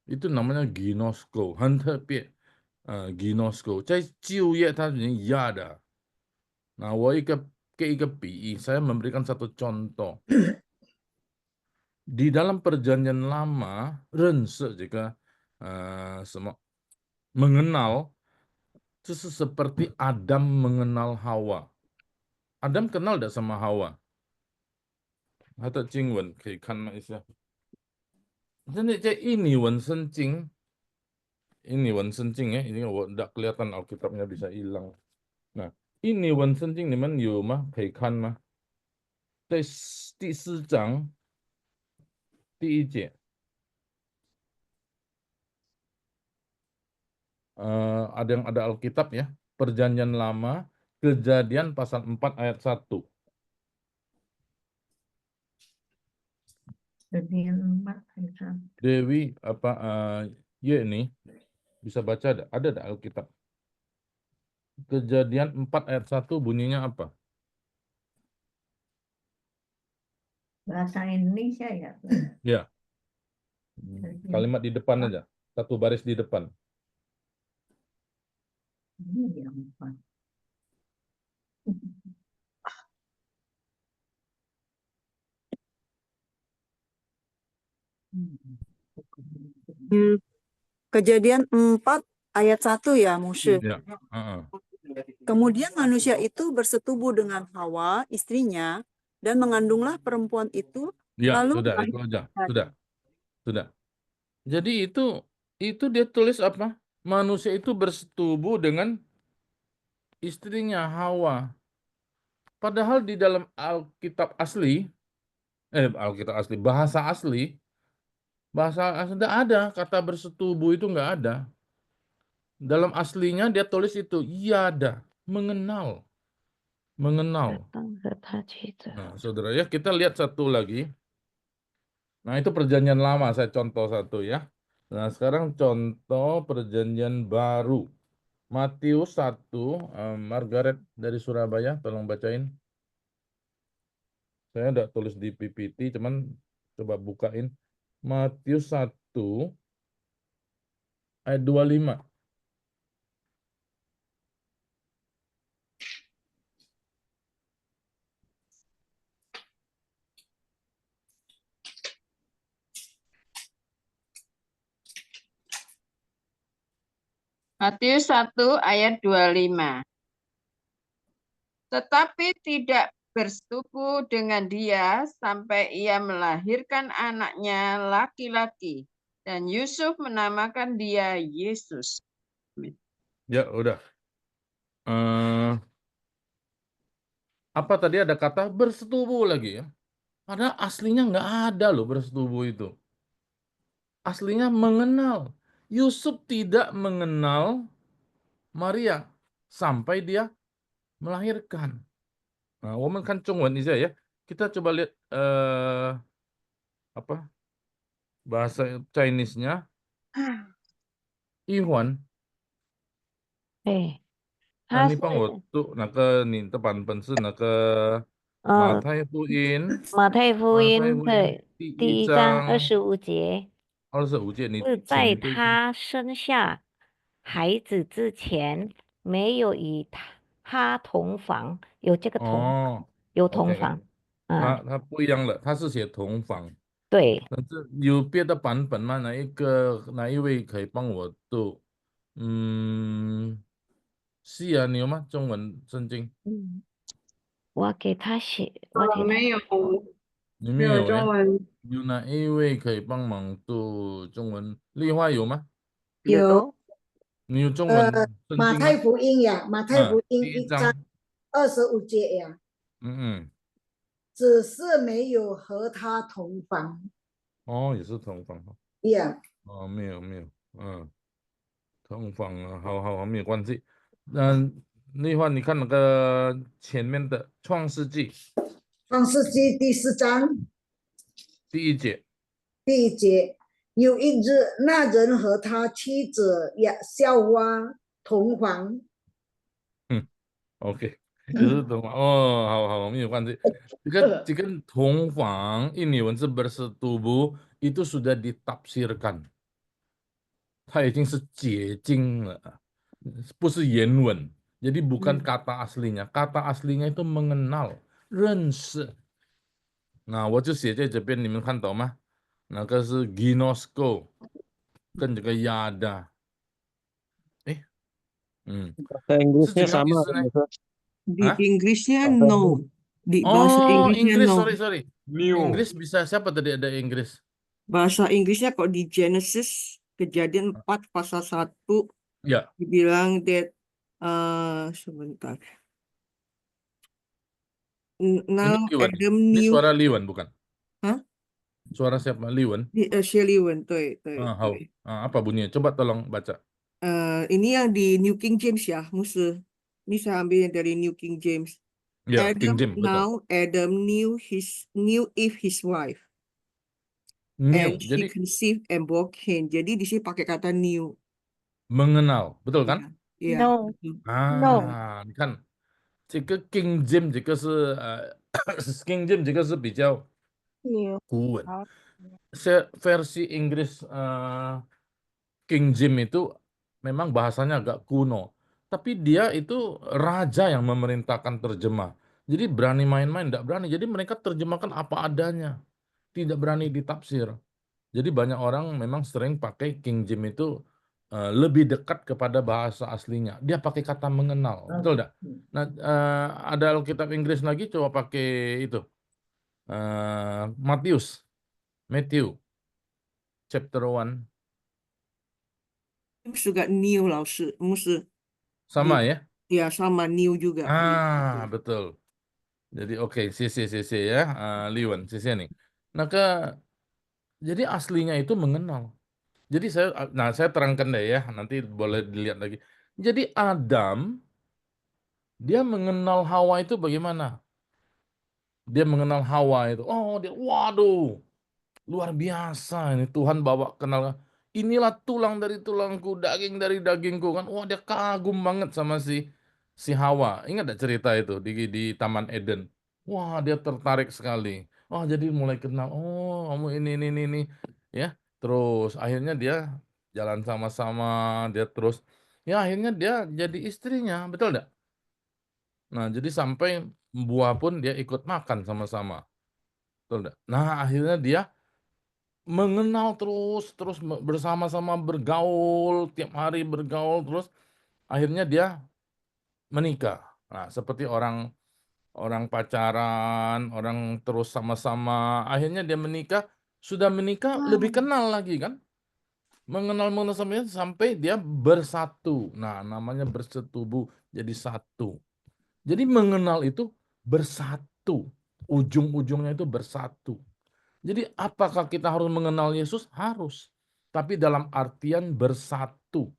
Itu namanya ginosko, 很特别，ginosko 在就业它已经压的。Nah, ke一个比喻, saya memberikan satu contoh. Di dalam perjanjian lama, 认识这个什么 mengenal, 就是seperti Adam mengenal Hawa. Adam kenal tidak sama Hawa? Ada 经文可以看一下。真的在印尼文圣经。Ini Wan Senjing ya, ini enggak kelihatan Alkitabnya bisa hilang. Nah, ini Wan Senjing 你们有吗？可以看吗？在第4章第1节， ada yang ada Alkitab ya, Perjanjian Lama, Kejadian pasal 4 ayat 1. Dewi apa ini bisa baca ada Alkitab. Kejadian 4 ayat 1 bunyinya apa? Bahasa Indonesia ya. Ya. Kalimat di depan aja. Satu baris di depan. Kejadian 4 ayat 1 ya, Musa. Ya. Kemudian manusia itu bersetubuh dengan Hawa, istrinya, dan mengandunglah perempuan itu. Ya, Lalu sudah, itu aja. Sudah. Jadi itu dia tulis apa? Manusia itu bersetubuh dengan istrinya Hawa. Padahal di dalam Alkitab asli, bahasa asli tidak ada kata bersetubuh, itu nggak ada. Dalam aslinya dia tulis itu, yada, mengenal. Nah, saudara ya, kita lihat satu lagi. Nah, itu perjanjian lama, saya contoh satu ya. Nah, sekarang contoh perjanjian baru. Matius 1, Margaret dari Surabaya, tolong bacain. Saya tidak tulis di PPT, cuman coba bukain. Matius 1, ayat 25. Matius 1 ayat 25. Tetapi tidak bersetubuh dengan dia sampai ia melahirkan anaknya laki-laki. Dan Yusuf menamakan dia Yesus. Ya, udah. Apa tadi ada kata bersetubuh lagi ya? Padahal aslinya nggak ada loh bersetubuh itu. Aslinya mengenal. Yusuf tidak mengenal Maria sampai dia melahirkan. Nah, 我们看中文一下ya. Kita coba lihat apa bahasa Chinese-nya. Ihuan. 他你帮我读那个你的版本是那个马太福音马太福音的第第11章章25节， 25节，你是在请读一下。他生下孩子之前，没有与他同房，有这个哦有同 ，OK， 房，它不一样了，它是写同房，对，但是有别的版本吗？哪一位可以帮我读？是啊，你有吗？中文圣经？我给他写，没有，你没有中文。有哪一位可以帮忙读中文？丽花有吗？有你有中文圣经吗？马太福音呀，马太福音第一1章章。 25节呀，只是没有和他同房。哦，也是同房。呀。哦，没有，同房啊，好，没有关系。丽花，你看那个前面的创世纪。创世纪第4章第1节。第1节，有一日，那人和他妻子夏娃同房。OK， 也是同房。哦，好，没有关系。Jika 同房，印尼文字 bersetubuh itu sudah ditafsirkan， 它已经是解经了，不是原文。Jadi bukan kata aslinya， kata aslinya itu mengenal， 认识。那我就写在这边，你们看到吗？那个是 ginosko， 跟这个 yada。Bahasa Inggrisnya sama kan, Ustaz? Di Inggrisnya no. Di bahasa Inggrisnya Inggris, no. sorry. Inggris bisa siapa tadi ada Inggris? Bahasa Inggrisnya kok di Genesis Kejadian 4 pasal 1 ya. Dibilang that sebentar. Now Adam Ini knew. suara Liwan bukan? Hah? Suara siapa? Liwan? Liwan, apa bunyinya? Coba tolong baca. Ini yang di New King James ya, Musa. Ini saya ambil yang dari New King James. Ya, Adam, King James, now Adam knew Eve his wife. New. And she Jadi conceived and bore Cain. Jadi di sini pakai kata new. Mengenal, betul kan? Iya. No. Kan 这个 King James 这个是King James 这个是比较古文。versi Inggris King James itu memang bahasanya agak kuno, tapi dia itu raja yang memerintahkan terjemah. Jadi berani main-main, tidak berani. Jadi mereka terjemahkan apa adanya, tidak berani ditafsir. Jadi banyak orang memang sering pakai King James itu lebih dekat kepada bahasa aslinya. Dia pakai kata mengenal, betul tidak? Nah, ada Alkitab Inggris lagi, coba pakai itu. Matthew chapter 1. Juga new 老师，牧师 Sama ya? ya sama new juga. Betul. Jadi oke, sisi ya, Liwan, sisi nih. Nah, jadi aslinya itu mengenal. Jadi saya terangkan deh ya, nanti boleh dilihat lagi. Jadi Adam, dia mengenal Hawa itu bagaimana? Dia mengenal Hawa itu, dia, waduh, luar biasa ini Tuhan bawa kenal. Inilah tulang dari tulangku, daging dari dagingku kan. Wah, dia kagum banget sama si Hawa. Ingat gak cerita itu di Taman Eden? Wah, dia tertarik sekali. Jadi mulai kenal. Oh, kamu ini. Ya, terus akhirnya dia jalan sama-sama, dia terus ya akhirnya dia jadi istrinya, betul enggak? Nah, jadi sampai buah pun dia ikut makan sama-sama. Betul enggak? Nah, akhirnya dia mengenal terus bersama-sama bergaul, tiap hari bergaul terus akhirnya dia menikah. Nah, seperti orang pacaran, orang terus sama-sama, akhirnya dia menikah, sudah menikah lebih kenal lagi kan? Mengenal sampai dia bersatu. Nah, namanya bersetubuh jadi satu. Jadi mengenal itu bersatu. Ujung-ujungnya itu bersatu. Jadi apakah kita harus mengenal Yesus? Harus. Tapi dalam artian bersatu.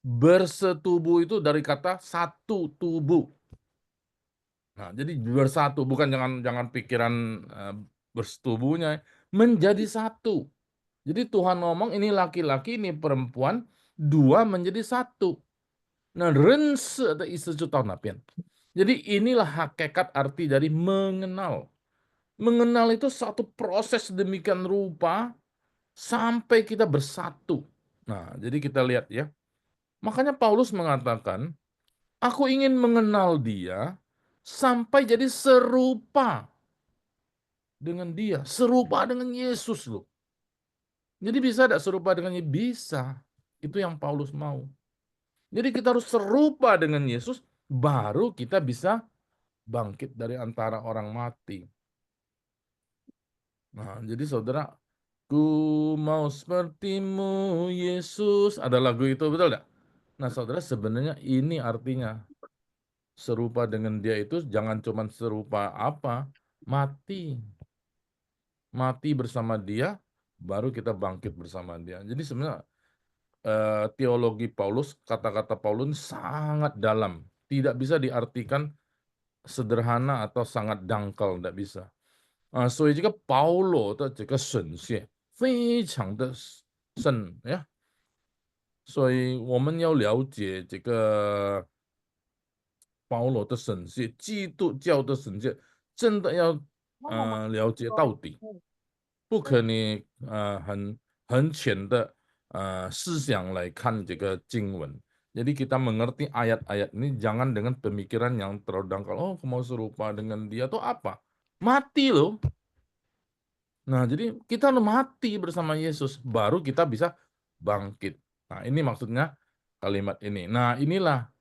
Bersetubuh itu dari kata satu tubuh. Nah, jadi bersatu, bukan jangan pikiran bersetubuhnya, menjadi satu. Jadi Tuhan ngomong ini laki-laki, ini perempuan, dua menjadi satu. Nah, jadi inilah hakikat arti dari mengenal. Mengenal itu satu proses demikian rupa sampai kita bersatu. Nah, jadi kita lihat ya. Makanya Paulus mengatakan, aku ingin mengenal dia sampai jadi serupa dengan dia. Serupa dengan Yesus loh. Jadi bisa tidak serupa dengannya? Bisa. Itu yang Paulus mau. Jadi kita harus serupa dengan Yesus, baru kita bisa bangkit dari antara orang mati. Nah, jadi saudara, ku mau sepertimu Yesus. Ada lagu itu, betul tidak? Nah, saudara, sebenarnya ini artinya. Serupa dengan dia itu jangan cuma serupa apa? Mati. Mati bersama dia, baru kita bangkit bersama dia. Jadi sebenarnya teologi Paulus, kata-kata Paulus sangat dalam. Tidak bisa diartikan sederhana atau sangat dangkal, tidak bisa. 所以这个保罗的这个神学非常的深呀，所以我们要了解这个保罗的神学，基督教的神学，真的要了解到底，不可你很浅的思想来看这个经文。Jadi kita mengerti ayat-ayat ini jangan dengan pemikiran yang terlalu dangkal. Oh, mau serupa dengan dia tuh apa? Mati loh. Nah, jadi kita harus mati bersama Yesus, baru kita bisa bangkit. Nah, ini maksudnya kalimat ini. Nah, inilah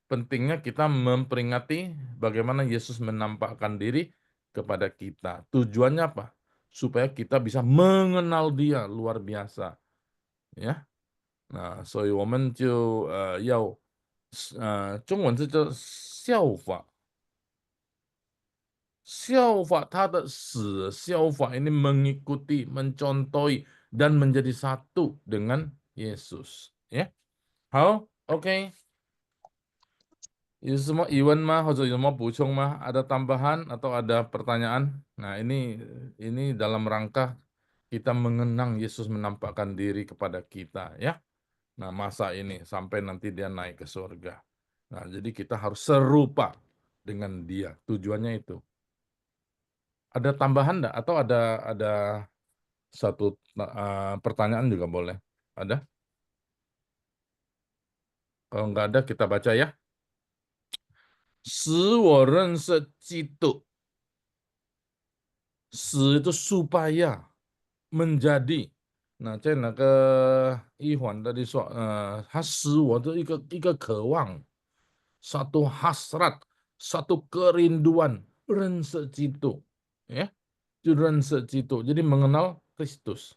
pentingnya kita memperingati bagaimana Yesus menampakkan diri kepada kita. Tujuannya apa? Supaya kita bisa mengenal dia luar biasa. Ya. Nah, 所以我们就要中文是叫效法。效法他的死，效法ini mengikuti, mencontohi dan menjadi satu dengan Yesus. Ya, 好 ，OK。有什么疑问吗？或者有什么补充吗？ada tambahan atau ada pertanyaan? Nah, ini dalam rangka kita mengenang Yesus menampakkan diri kepada kita, ya. Nah, masa ini sampai nanti dia naik ke surga. Nah, jadi kita harus serupa dengan dia. Tujuannya itu. Ada tambahan enggak? Atau ada satu pertanyaan juga boleh? Ada? Kalau nggak ada, kita baca ya. 使我认识基督。使 itu supaya, menjadi. Nah, 在那个一环 tadi 说，它使我的一个渴望， satu hasrat, satu kerinduan, 认识基督， ya, 就认识基督， jadi mengenal Kristus.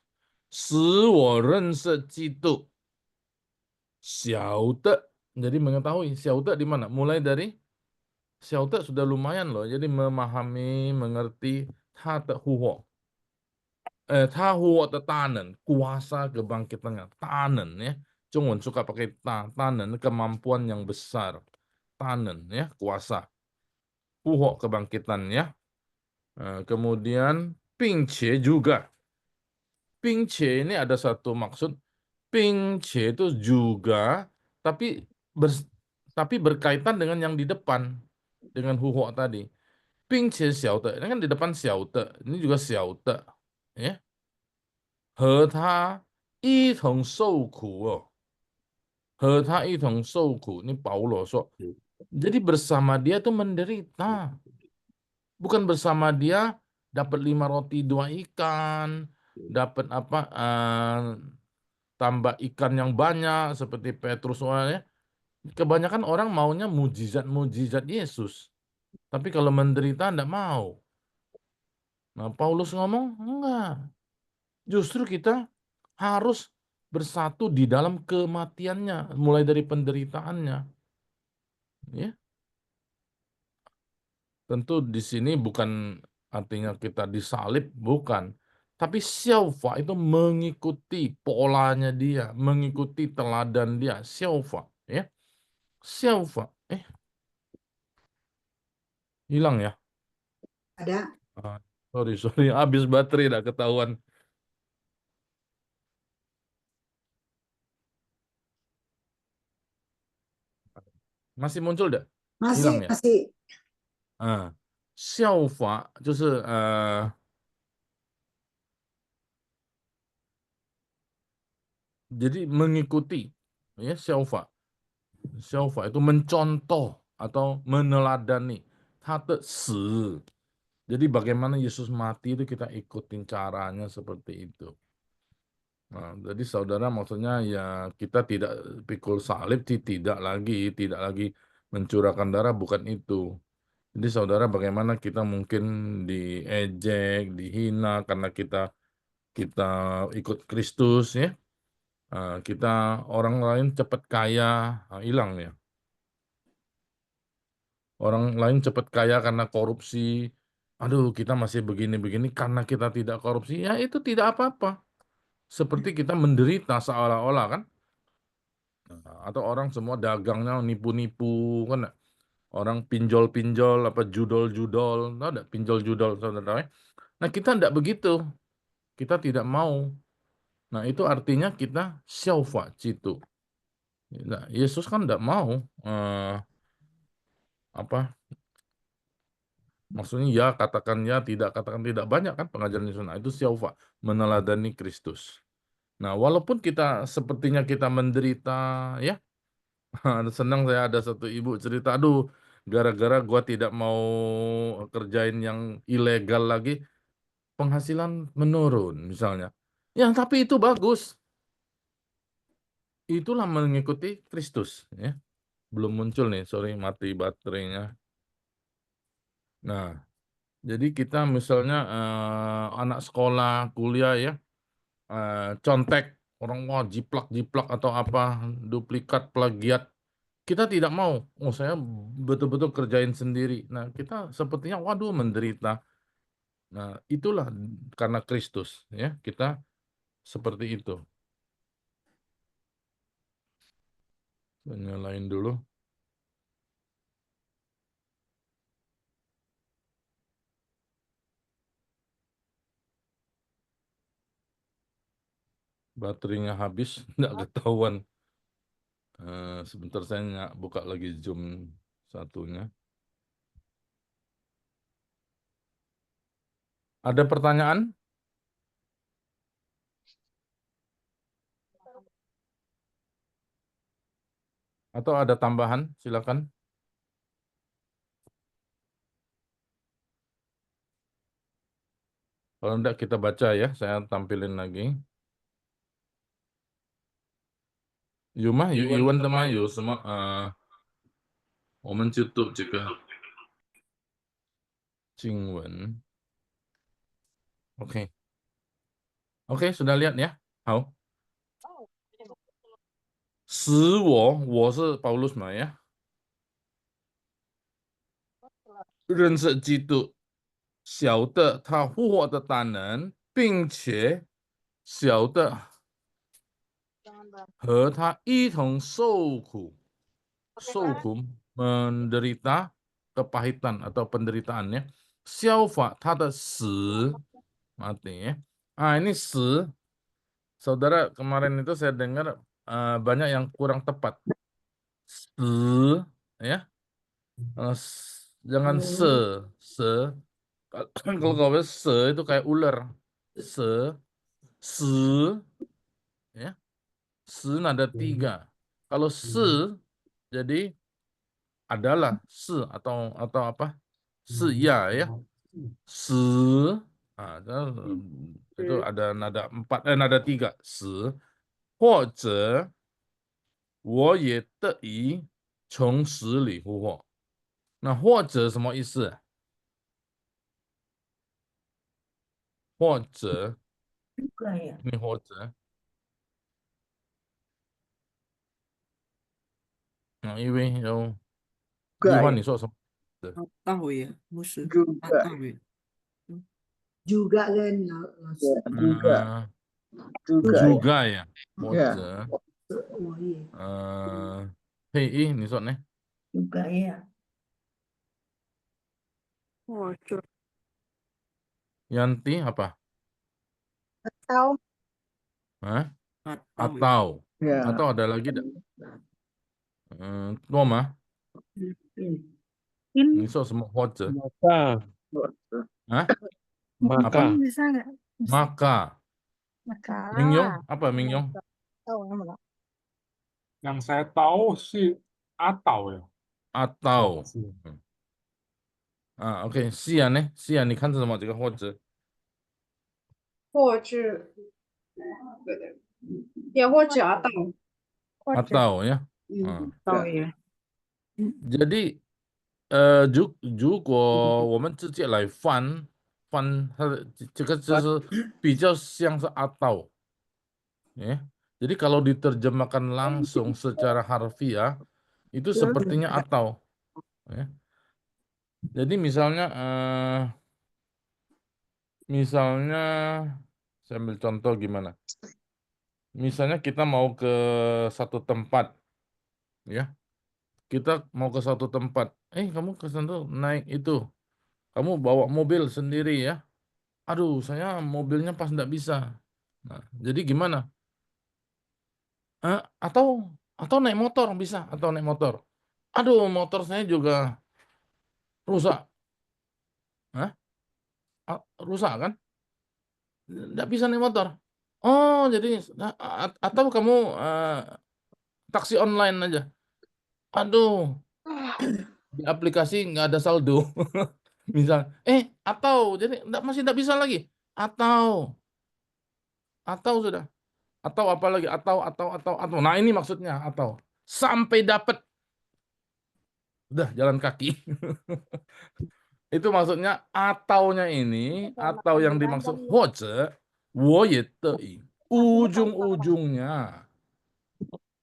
使我认识基督， 晓得, jadi mengetahui, 晓得 di mana? Mulai dari 晓得 sudah lumayan loh, jadi memahami, mengerti, 他的复活。他复活的大能, kuasa kebangkitannya, 大能 ya. 中文 suka pakai 大能, kemampuan yang besar. 大能 ya, kuasa. 复活 kebangkitan ya. Kemudian 并且 juga. 并且 ini ada satu maksud. 并且 itu juga, tapi berkaitan dengan yang di depan, dengan 复活 tadi. 并且晓得, ini kan di depan 晓得, ini juga 晓得 ya. 和他一同受苦哦，和他一同受苦。Ini Paulus说， jadi bersama dia itu menderita, bukan bersama dia dapat 5 roti 2 ikan, dapat apa? Tambah ikan yang banyak seperti Petrus ya. Kebanyakan orang maunya mujizat Yesus, tapi kalau menderita enggak mau. Nah, Paulus ngomong enggak, justru kita harus bersatu di dalam kematiannya, mulai dari penderitaannya. Ya. Tentu di sini bukan artinya kita disalib, bukan. Tapi Xiaofa itu mengikuti polanya dia, mengikuti teladan dia. Xiaofa, ya. Xiaofa, hilang ya? Ada. Sorry, habis baterai dah ketahuan. Masih muncul dah? Hilang ya? Masih. 效法就是jadi mengikuti, ya, 效法itu mencontoh atau meneladani 他的死. Jadi bagaimana Yesus mati itu kita ikutin caranya seperti itu. Nah, jadi saudara, maksudnya ya kita tidak pikul salib, tidak lagi mencurahkan darah, bukan itu. Jadi saudara, bagaimana kita mungkin diejek, dihina karena kita ikut Kristus ya. Kita orang lain cepat kaya, hilang ya. Orang lain cepat kaya karena korupsi. Aduh, kita masih begini-begini karena kita tidak korupsi. Ya itu tidak apa-apa. Seperti kita menderita seolah-olah kan. Atau orang semua dagangnya nipu-nipu kan. Orang pinjol-pinjol, apa judol-judol. Tahu enggak pinjol-judol, saudara? Nah, kita tidak begitu. Kita tidak mau. Nah, itu artinya kita xiaofa citu. Nah, Yesus kan tidak mau. Maksudnya ya, katakan ya, tidak katakan tidak, banyak kan pengajaran Yesus. Nah, itu xiaofa, meneladani Kristus. Nah, walaupun kita sepertinya kita menderita ya. Senang saya ada satu ibu cerita, aduh, gara-gara gua tidak mau kerjain yang ilegal lagi, penghasilan menurun misalnya. Ya, tapi itu bagus. Itulah mengikuti Kristus ya. Belum muncul nih, sorry, mati baterainya. Nah, jadi kita misalnya anak sekolah, kuliah ya, contek, orang wah jiplak atau apa, duplikat, plagiat. Kita tidak mau, saya betul-betul kerjain sendiri. Nah, kita sepertinya waduh menderita. Nah, itulah karena Kristus ya, kita seperti itu. Saya nyalain dulu. Baterainya habis, nggak ketahuan. Sebentar saya buka lagi Zoom satunya. Ada pertanyaan? Atau ada tambahan? Silakan. Kalau enggak kita baca ya, saya tampilin lagi. 有吗？有问的吗？有什么？我们就读这个经文。OK， OK， sudah lihat ya？好。使我是保罗嘛呀？认识基督，晓得他复活的大能，并且晓得和他一同受苦 menderita kepahitan atau penderitaannya, 效法他的死 mati ya. Ini 死 saudara, kemarin itu saya dengar banyak yang kurang tepat. 死 ya. Jangan se. Kalau kau se itu kayak ular. Se ya. Se nada 3. Kalau se jadi adalah se atau apa? Se ya ya. Se itu ada nada 4 nada 3 se. 或者我也得以从死里复活。那或者什么意思？或者你或者因为有一换你说什么？ Tahu ya, musuh. Juga kan juga ya. 或者配一你说呢？ Juga ya. Yanti apa? Atau Hah? Atau ada lagi enggak? Toma? Ini semua 或者 Maka. Hah? Maka. Apa? Maka. Mingyong? Apa Mingyong? Yang saya tahu sih atau ya. Atau. OK， 西安呢？西安你看是什么？这个或者？或者，也或者atau. Atau ya. Tahu ya. Jadi 如果我们直接来翻它的这个就是比较像是 atau ya. Jadi kalau diterjemahkan langsung secara harfiah itu sepertinya atau ya. Jadi misalnya saya ambil contoh gimana? Misalnya kita mau ke satu tempat ya. Kita mau ke satu tempat. Kamu ke sana naik itu. Kamu bawa mobil sendiri ya. Aduh, saya mobilnya pas enggak bisa. Nah, jadi gimana? Atau naik motor bisa, atau naik motor. Aduh, motor saya juga rusak. Rusak kan? Enggak bisa naik motor. Oh, jadi atau kamu taksi online aja. Aduh, di aplikasi nggak ada saldo. Misal, atau jadi masih enggak bisa lagi. Atau sudah. Atau apa lagi? Atau. Nah, ini maksudnya atau. Sampai dapat. Udah jalan kaki. Itu maksudnya ataunya ini, atau yang dimaksud 或者我也得以 ujung-ujungnya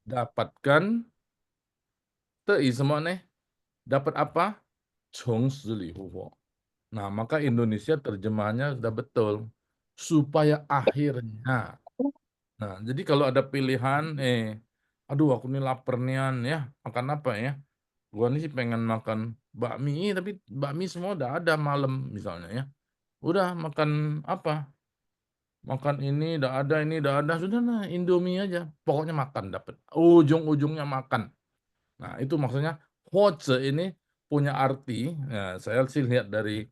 dapatkan 得以 semua nih dapat apa? 从死里复活. Nah, maka Indonesia terjemahannya sudah betul. Supaya akhirnya. Nah, jadi kalau ada pilihan, aduh aku nih lapar nian ya, makan apa ya? Gua nih sih pengen makan bakmi, tapi bakmi semua udah ada malam misalnya ya. Udah makan apa? Makan ini udah ada, sudah nah Indomie aja. Pokoknya makan dapat. Ujung-ujungnya makan. Nah, itu maksudnya 或者 ini punya arti, ya, saya sih lihat dari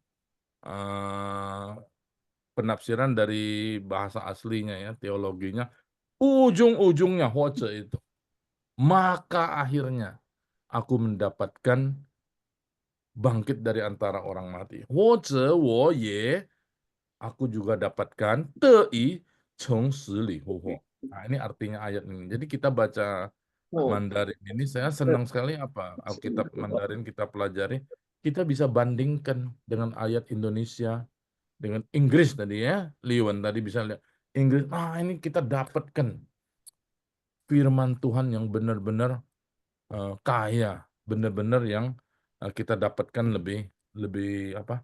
penafsiran dari bahasa aslinya ya, teologinya, ujung-ujungnya 或者 itu. maka akhirnya aku mendapatkan bangkit dari antara orang mati. 或者我也 aku juga dapatkan 得以从死里复活. Nah, ini artinya ayat ini. Jadi kita baca Mandarin ini, saya senang sekali apa Alkitab Mandarin kita pelajari, kita bisa bandingkan dengan ayat Indonesia, dengan Inggris tadi ya, Liwan tadi bisa lihat Inggris. Ini kita dapatkan firman Tuhan yang benar-benar kaya, benar-benar yang kita dapatkan lebih apa?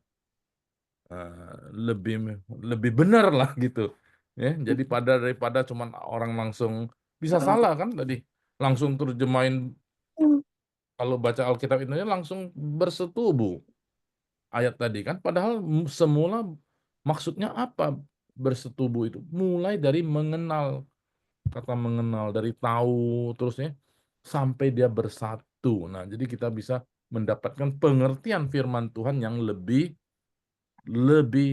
Lebih benar lah gitu. Ya, jadi daripada cuman orang langsung bisa salah kan tadi. Langsung terjemahin kalau baca Alkitab Indonesia langsung bersetubuh ayat tadi kan. Padahal semula maksudnya apa bersetubuh itu? Mulai dari mengenal, kata mengenal, dari tahu terusnya sampai dia bersatu. Nah, jadi kita bisa mendapatkan pengertian firman Tuhan yang lebih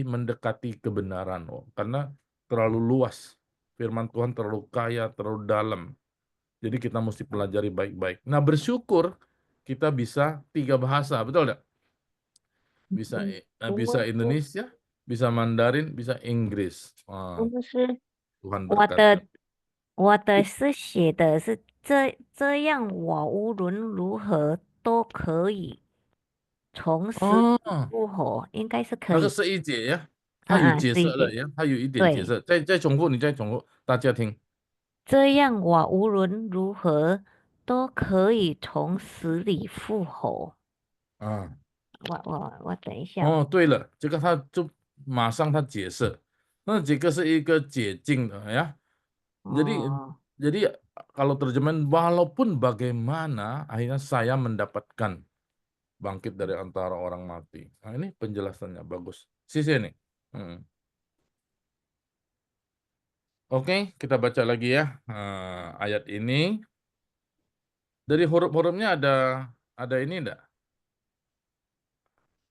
mendekati kebenaran. Karena terlalu luas. Firman Tuhan terlalu kaya, terlalu dalam. Jadi kita mesti pelajari baik-baik. Nah, bersyukur kita bisa 3 bahasa, betul tidak? Bisa Indonesia, bisa Mandarin, bisa Inggris. 不是 Tuhan 我 berkati. 的我的是写的是这样，我无论如何都可以从死里复活，应该是可那个以。是一节呀，它有解是一节。释了呀，它有一点解对，释。再重复，你再重复，大家听。这样我无论如何都可以从死里复活。我等一下。对了，这个他就马上他解释，那这个是一个解禁的ya. Jadi kalau terjemahan walaupun bagaimana akhirnya saya mendapatkan bangkit dari antara orang mati. Nah, ini penjelasannya bagus. Sisi ini. Oke, kita baca lagi ya ayat ini. Dari huruf-hurufnya ada ini enggak?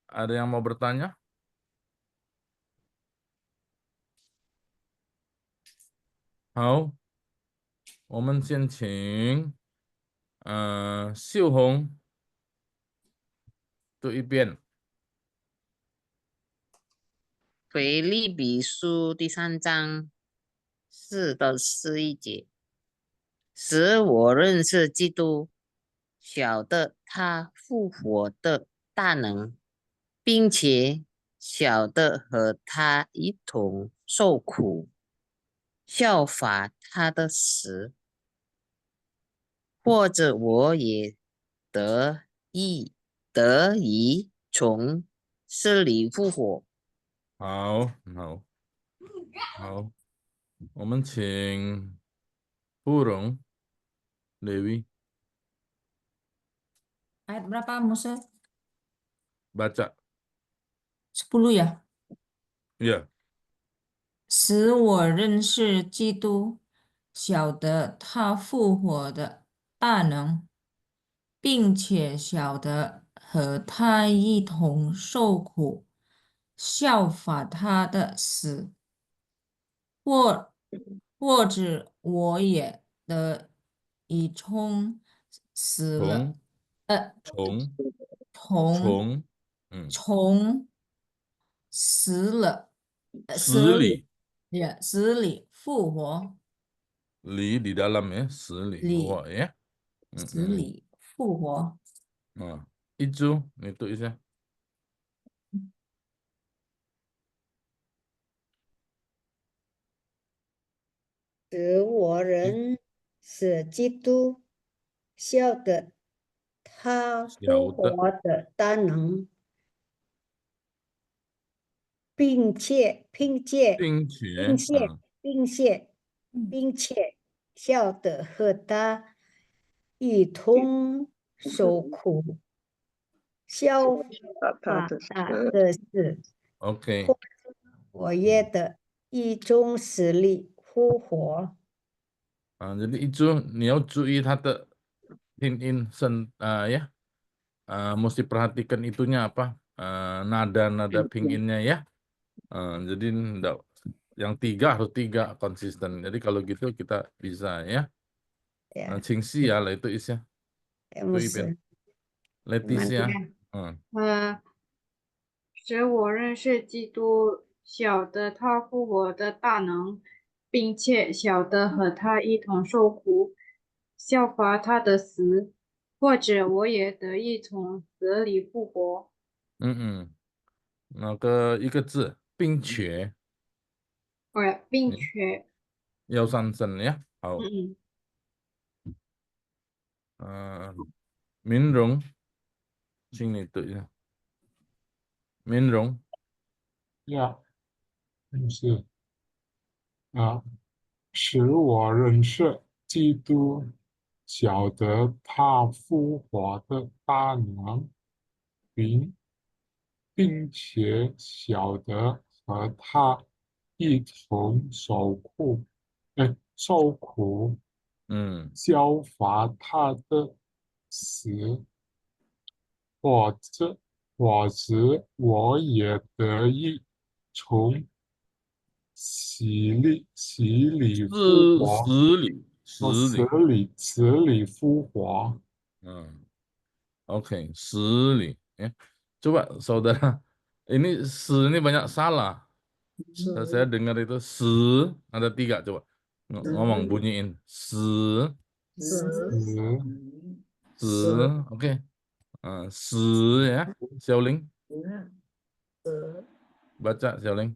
Ada yang mau bertanya? 好，我们先请秀红读一遍。腓立比书第3章4到11节，使我认识基督，晓得他复活的大能，并且晓得和他一同受苦，效法他的死，或者我也得以从死里复活。好，我们请Burung Dewi Ayat berapa, Musa? baca. 10 ya? Ya. 使我认识基督，晓得他复活的大能，并且晓得和他一同受苦，效法他的死，或者我也得以从死了，从死了，死里复活。 Li di dalam ya, 死里复活 ya. 死里复活。Itu Isa. 使我人使基督晓得他复活的大能，并且晓得和他一同受苦，效法他的事。OK， 我也的一种死里复活。 jadi itu 你要注意它的拼音ya. Mesti perhatikan itunya apa nada pinginnya ya. Jadi yang 3 harus 3 konsisten. Jadi kalau gitu kita bisa ya. 清晰啊，来对一下，对一遍。Leticia，使我认识基督，晓得他复活的大能，并且晓得和他一同受苦，效法他的死，或者我也得以从死里复活。那个一个字，并且。并且。要上升呀，好。明荣，请你对一下。明荣。是使我认识基督，晓得他复活的大能，并且晓得和他一同受苦，效法他的死，或者我也得以从死里复活，死里复活。Oke, seli. Ya. Coba saudara, ini ini banyak salah. Saya dengar itu ada 3. Coba ngomong bunyiin oke. Ya, Xiaoling. Baca Xiaoling.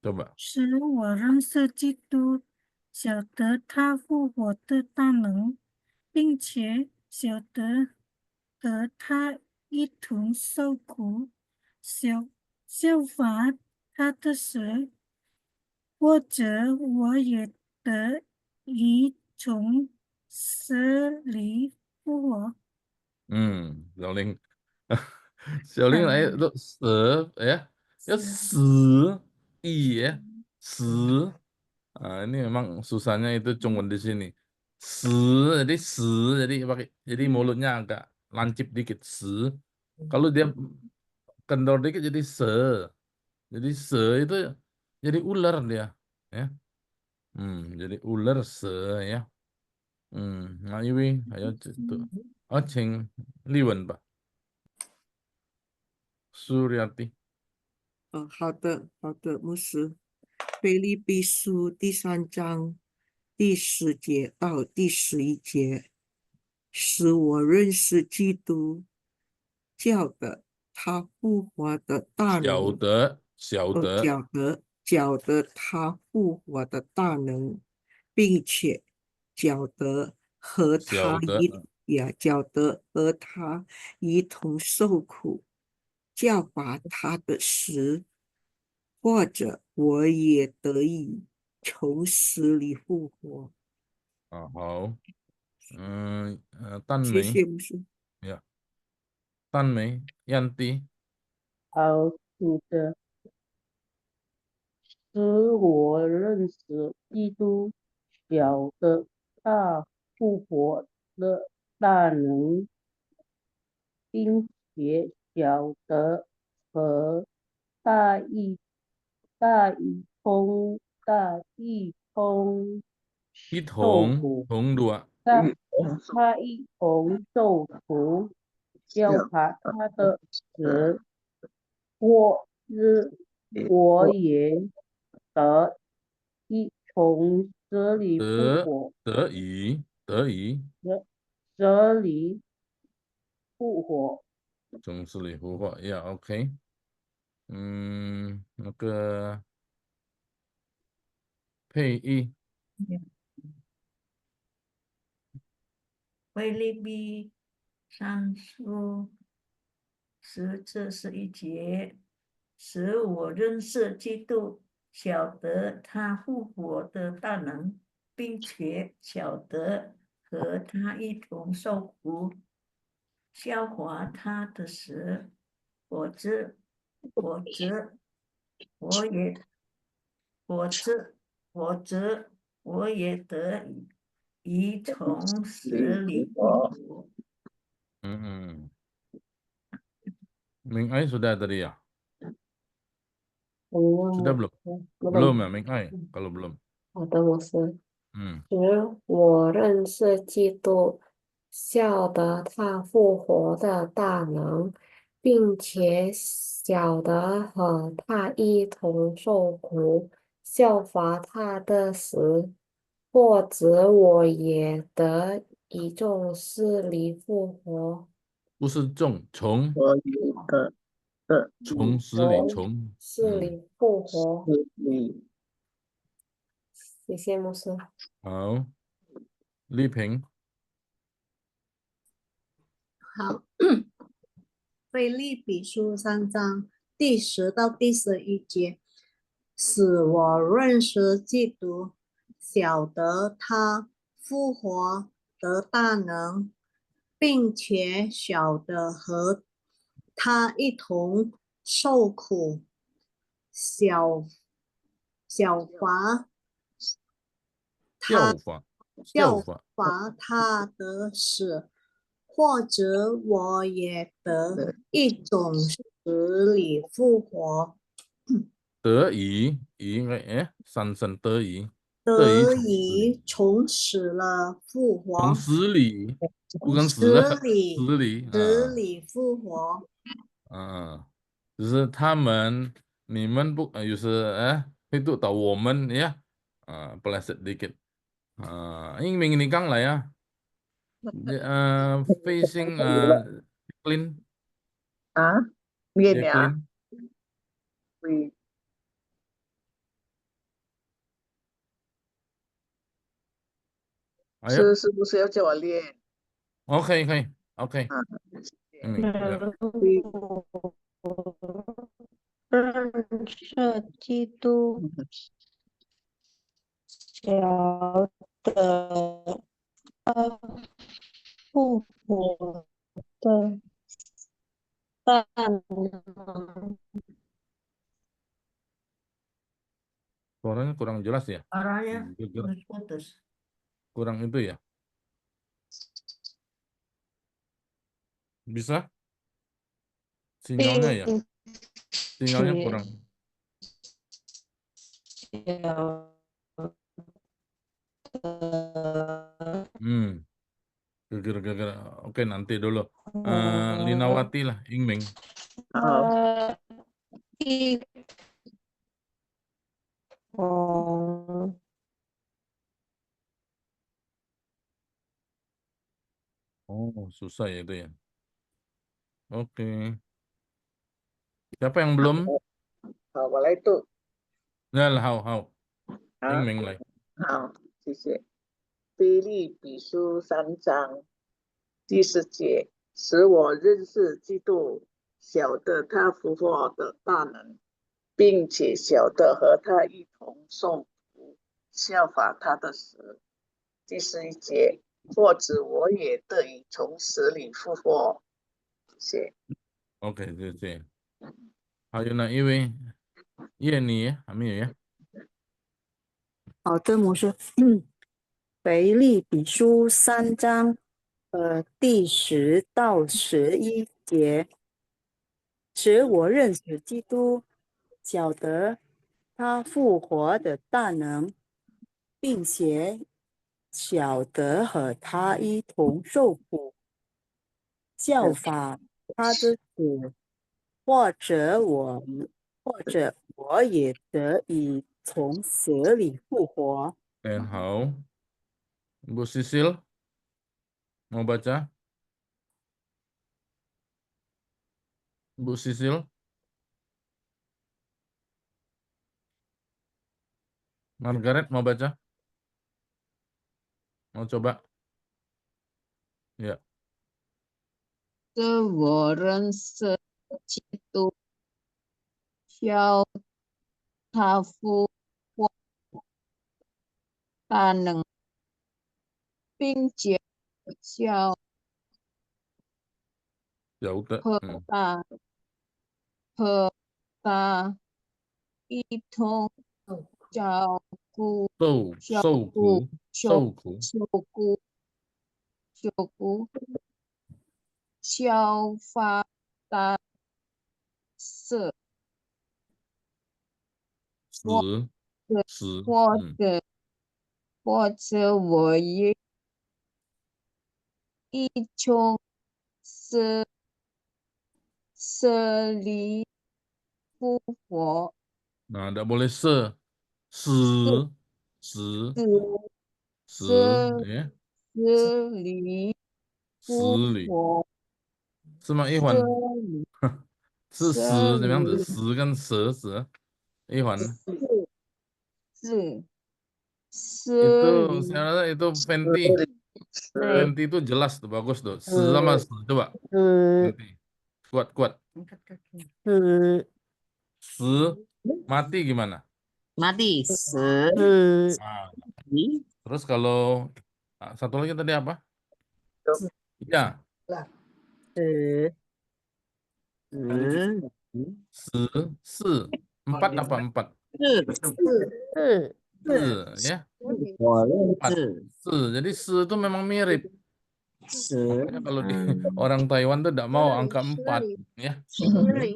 coba. 使我认识基督，晓得他复活的大能，并且晓得和他一同受苦，效法他的死，或者我也得以从死里复活。Xiaoling. Xiaoling này itu ya. Ya ya. Ini memang susahnya itu cuma di sini. Jadi jadi mulutnya agak lancip dikit Kalau dia kendor dikit jadi Jadi itu jadi ular dia, ya. Jadi ular ya. Nah, Iwi, ayo itu. Cheng Liwen Pak. Suryati。好的，牧师。腓立比书第3章第10节到第11节，使我认识基督，叫得他复活的大能，晓得他复活的大能，并且晓得和他一同受苦，效法他的死，或者我也得以从死里复活。好。丹谢梅。谢牧师。丹梅，Yanti。好，主的，使我认识基督，晓得他复活的大能，并且晓得和他一同受苦，他一同受苦，效法他的死，我也得以从死里复活。得以复活。从死里复活呀，OK。那个配音。腓立比3书10至11节，使我认识基督，晓得他复活的大能，并且晓得和他一同受苦，效法他的死，我也得以从死里复活。Ming Ai sudah tadi ya? Sudah belum? Belum. Belum ya Ming Ai, kalau belum. Ada, Mas. 使我认识基督，晓得他复活的大能，并且晓得和他一同受苦，效法他的死，或者我也得以众死里复活。不是从死里从死里复活。谢谢牧师。好，丽萍。好，腓立比书3章第10到第11节，使我认识基督，晓得他复活的大能，并且晓得和他一同受苦，效法他的死，或者我也得一种死里复活。得以三声得以从死了复活。从死里，不跟死里复活。就是你们不就是itu tahu 我们ya peleset dikit Ying Ming ini Kang lah ya facing Jacqueline Begini ya. Jacqueline Ayo. 是不是要叫我练？ OK 可以 OK 认识基督，晓得他复活的大能。 Suaranya kurang jelas ya. Suaranya putus. Kurang itu ya. Bisa? Sinyalnya ya. Sinyalnya kurang. Gara-gara. Oke, nanti dulu. Linawati lah, Ingming. Oh, susah ya itu ya. Oke. Siapa yang belum? 好，我来读。 Ya, hao. Ingming来。 好，谢谢。腓立比书3章第10节，使我认识基督，晓得他复活的大能，并且晓得和他一同受苦，效法他的死。第11节，或者我也得以从死里复活。谢谢。 Oke,谢谢。还有哪一位？叶妮还没有呀？ 好的，牧师。腓立比书3章，第10到11节，使我认识基督，晓得他复活的大能，并且晓得和他一同受苦，效法他的死，或者我也得以从死里复活。 好，Bu Sisil mau baca? Bu Sisil, Margaret mau baca? Mau coba? Ya. 使我认识基督，晓他复活大能，并且晓和他一同受苦，效法他死，或者或者我也一从舍离复活。Nah, tidak boleh se, ya, 舍离复离，活，是吗？一舍环离是舍怎么样子？离十跟蛇，一环是itu 舍离 saya rasa itu Fenty 对， itu jelas tuh bagus tuh. Sama coba Fenty. Kuat. mati gimana? Mati. Nah, terus kalau satu lagi tadi apa? Ya, empat apa empat? 是 Ya. 我认 Empat. 识 Jadi itu memang mirip. 十 Makanya kalau di orang Taiwan tuh tidak mau angka 4 ya.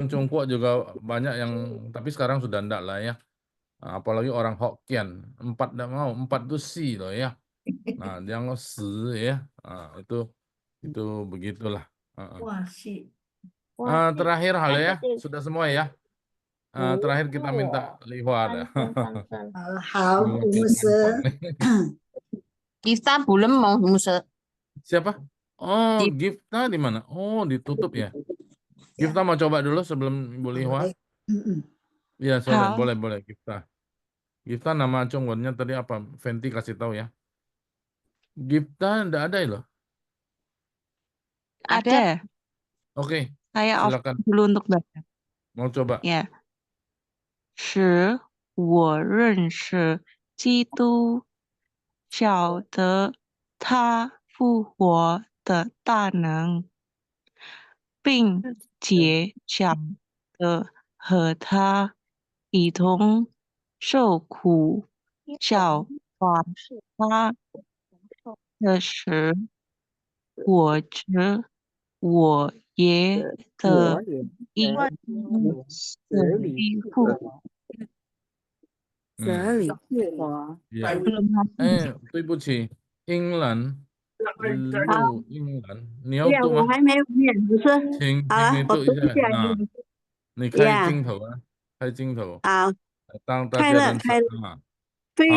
Cungkuk juga banyak yang tapi sekarang sudah enggak lah ya. Nah, apalagi orang Hokkien 4 tidak mau, 4 itu si loh ya. Nah, yang ya. Nah, itu begitulah. Terakhir hal ya, sudah semua ya. Terakhir kita minta Lihua ada. 好，吴牧师， Kita belum mau Musa. Siapa? Oh, Gifta di mana? Oh, ditutup ya. Gifta mau coba dulu sebelum Ibu Lihua. Iya, boleh Gifta. Gifta nama Chongwonnya tadi apa? Fenty kasih tahu ya. Gifta enggak ada ya loh. Ada. Oke, Saya off silakan. dulu untuk baca. Mau coba? Ya. 使我认识基督，晓得他复活的大能，并且晓得和他一同受苦，效法他的时，我也的一的依附。舍离复活。Ya. 对不起，英兰，英兰，你要读吗？我还没有念，不是。请好了，你读一下我读一下。啊，你开镜头啊，开镜头，好，当大开家认识了开了。啊。腓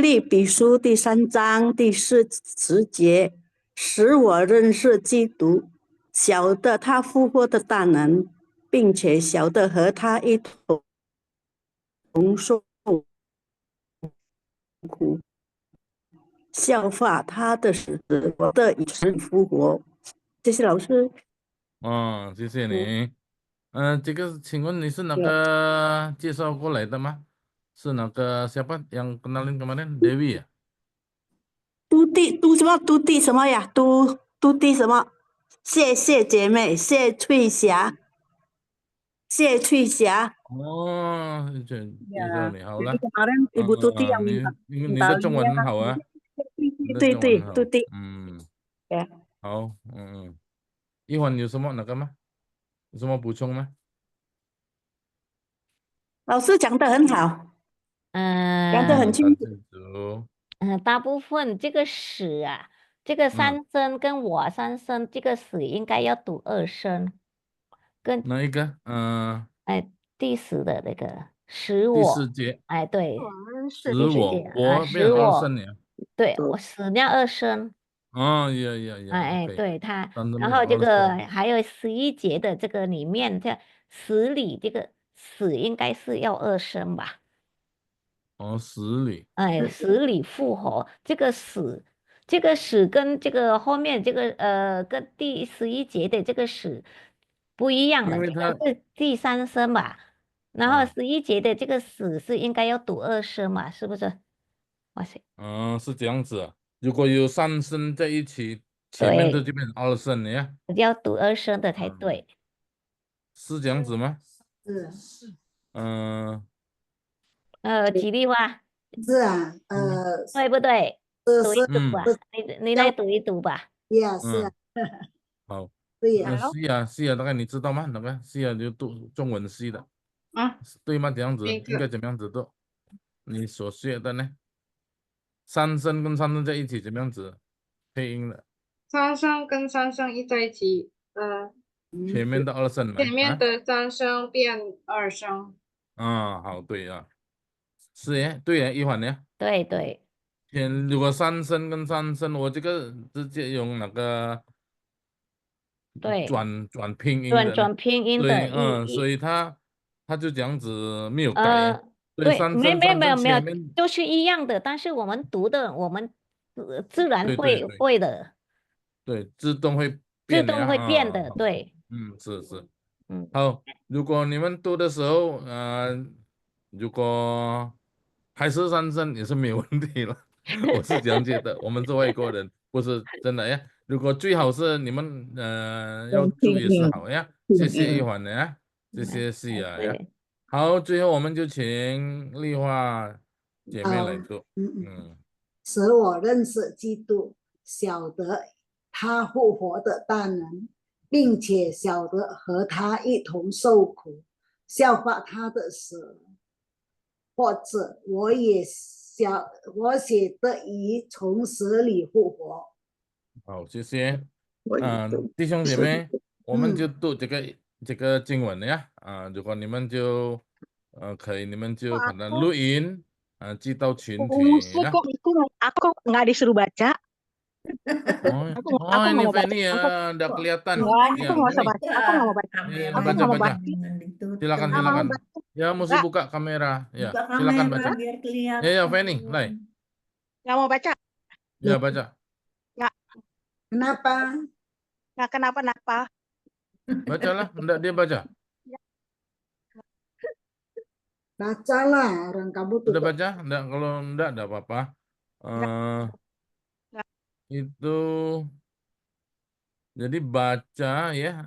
立比书第3章第40节，使我认识基督，晓得他复活的大能，并且晓得和他一同受苦，效法他的使我的以神复活。谢谢老师。哦，谢谢你。这个请问你是哪个介绍过来的吗？是哪个siapa yang kenalin kemarin Dewi ya？都地什么呀？都地什么？谢谢姐妹，谢翠霞。哦，介绍你好了。 Kemarin Ibu Tuti yang 你的中文很好啊。对，呀。好，一会儿有什么那个吗？有什么补充吗？老师讲得很好，讲得很清楚。大部分这个死啊，这个三声跟我三声，这个死应该要读2声。跟哪一个？第10的那个使我。第4节。对，使我变2声了。对，我死掉2声。哦，呀。对他，然后这个还有11节的这个里面，这死里这个死应该是要2声吧？哦，死里。死里复活，这个死跟这个后面这个跟第11节的这个死不一样的，这个是第3声吧？然后11节的这个死是应该要读2声嘛？是不是？哇塞！是这样子啊。如果有3声在一起，前面就变成2声了呀。要读2声的才对。是这样子吗？是。吉利话。是啊，对不对？读一读吧，你来读一读吧。是啊。好。对呀。是啊，大概你知道吗？那个是啊，就读中文系的。对吗？这样子应该怎么样子读？你所学的呢？三声跟三声在一起怎么样子配音的？三声跟三声一在一起，前面的二声来。前面的三声变二声。好，对啊，是耶，对耶，一环呢？对对。如果三声跟三声，我这个直接用那个对转拼音的，转拼音的，对，所以他就这样子没有改。对，没有，面都是一样的，但是我们读的，我们自然会的。对，自动会变的，对。是。好，如果你们读的时候，如果还是三声也是没有问题了。我是这样觉得，我们是外国人，不是真的呀。如果最好是你们要注意是好呀。谢谢一环的呀，谢谢西雅呀。好，最后我们就请丽华姐妹来做。使我认识基督，晓得他复活的大能，并且晓得和他一同受苦，效法他的死，或者我写得以从死里复活。好，谢谢。弟兄姐妹，我们就读这个经文呀。如果你们就可以，你们就把它录音寄到群体呀。Aku nggak disuruh baca. Ini Fanny ya, udah kelihatan. Aku nggak usah baca. Aku nggak mau baca. Aku nggak mau baca. Silakan. Ya, mesti buka kamera. Ya, silakan baca. Biar kelihatan. Ya, Fanny, Lai. Nggak mau baca. Ya, baca. Ya. Kenapa? Nggak kenapa-napa. Bacalah, enggak dia baca. Bacalah, orang kamu tuh. Udah baca? Enggak, kalau enggak apa-apa. Itu jadi baca ya,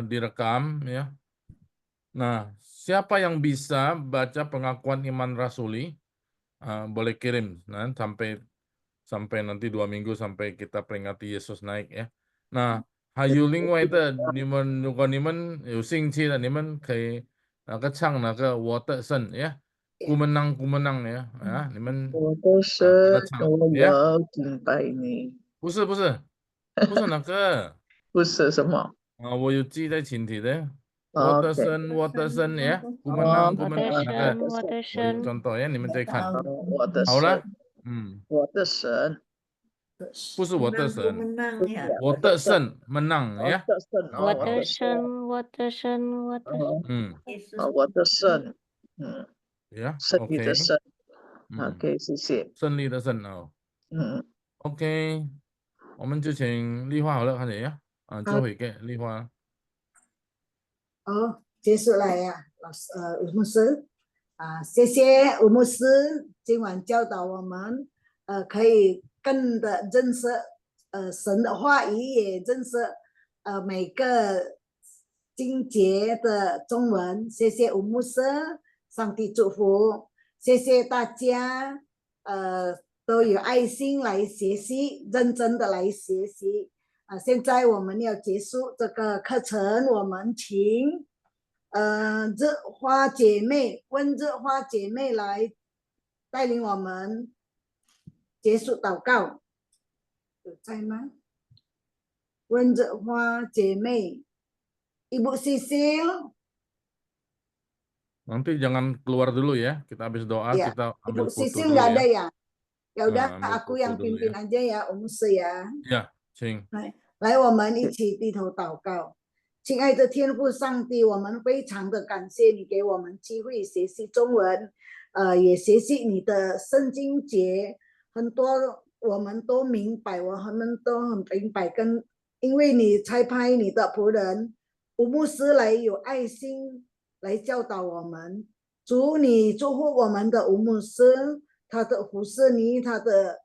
direkam ya. Nah, siapa yang bisa baca pengakuan iman rasuli boleh kirim sampai nanti 2 minggu sampai kita peringati Yesus naik ya. Nah，还有另外的，如果你们有兴趣的，你们可以唱那个我的神呀，古门浪呀，你们我的神，我敬拜你。不是那个，不是什么？我有记在群体的。我的神呀，古门浪那个，我有contoh ya，你们再看。我的神。好了，我的神。不是我的神，我的神menang ya。我的神，我的神，呀，胜利的神。OK， 谢谢。胜利的胜哦。OK， 我们就请丽花好了，开始呀。就会给丽花。结束了呀，吴牧师。谢谢吴牧师今晚教导我们，可以更的认识神的话语，也认识每个经节的中文。谢谢吴牧师，上帝祝福。谢谢大家，都有爱心来学习，认真的来学习。现在我们要结束这个课程，我们请温热花姐妹来带领我们结束祷告，有在吗？温热花姐妹 Ibu Sisil. Nanti jangan keluar dulu ya, kita habis doa ya. kita ambil Ibu foto Sisil dulu nggak ya. ada ya? Ya udah aku yang pimpin ya. aja ya, Umse ya. Ya,请。来，我们一起低头祷告。亲爱的天父上帝，我们非常的感谢你给我们机会学习中文，也学习你的圣经节，很多我们都明白，我们都很明白，因为你差派你的仆人吴牧师来有爱心来教导我们。主，你祝福我们的吴牧师，他的服侍你，他的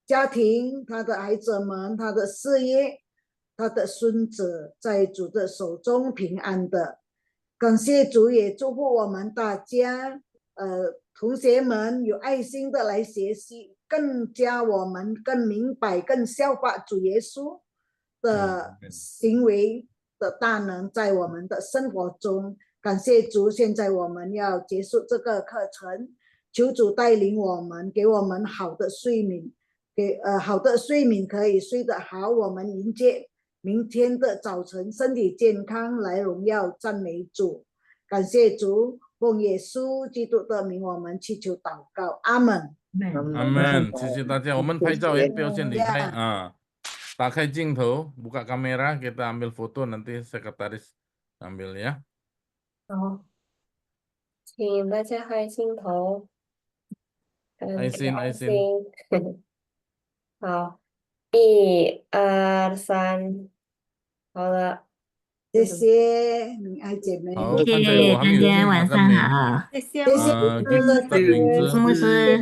家庭，他的孩子们，他的事业，他的孙子在主的手中平安的。感谢主，也祝福我们大家同学们有爱心的来学习，更加我们更明白，更效法主耶稣的行为的大能在我们的生活中。感谢主，现在我们要结束这个课程，求主带领我们，给我们好的睡眠，好的睡眠可以睡得好，我们迎接明天的早晨，身体健康来荣耀赞美主。感谢主，奉耶稣基督的名，我们祈求祷告，阿门。阿门，谢谢大家。我们拍照不要先离开啊。打开镜头, buka kamera, kita ambil foto, nanti sekretaris ambil ya. 好，请大家开镜头。爱心。好，1、2、3，好了。谢谢明爱姐妹，好，看在我还没有进，晚上好，谢谢牧师，牧师。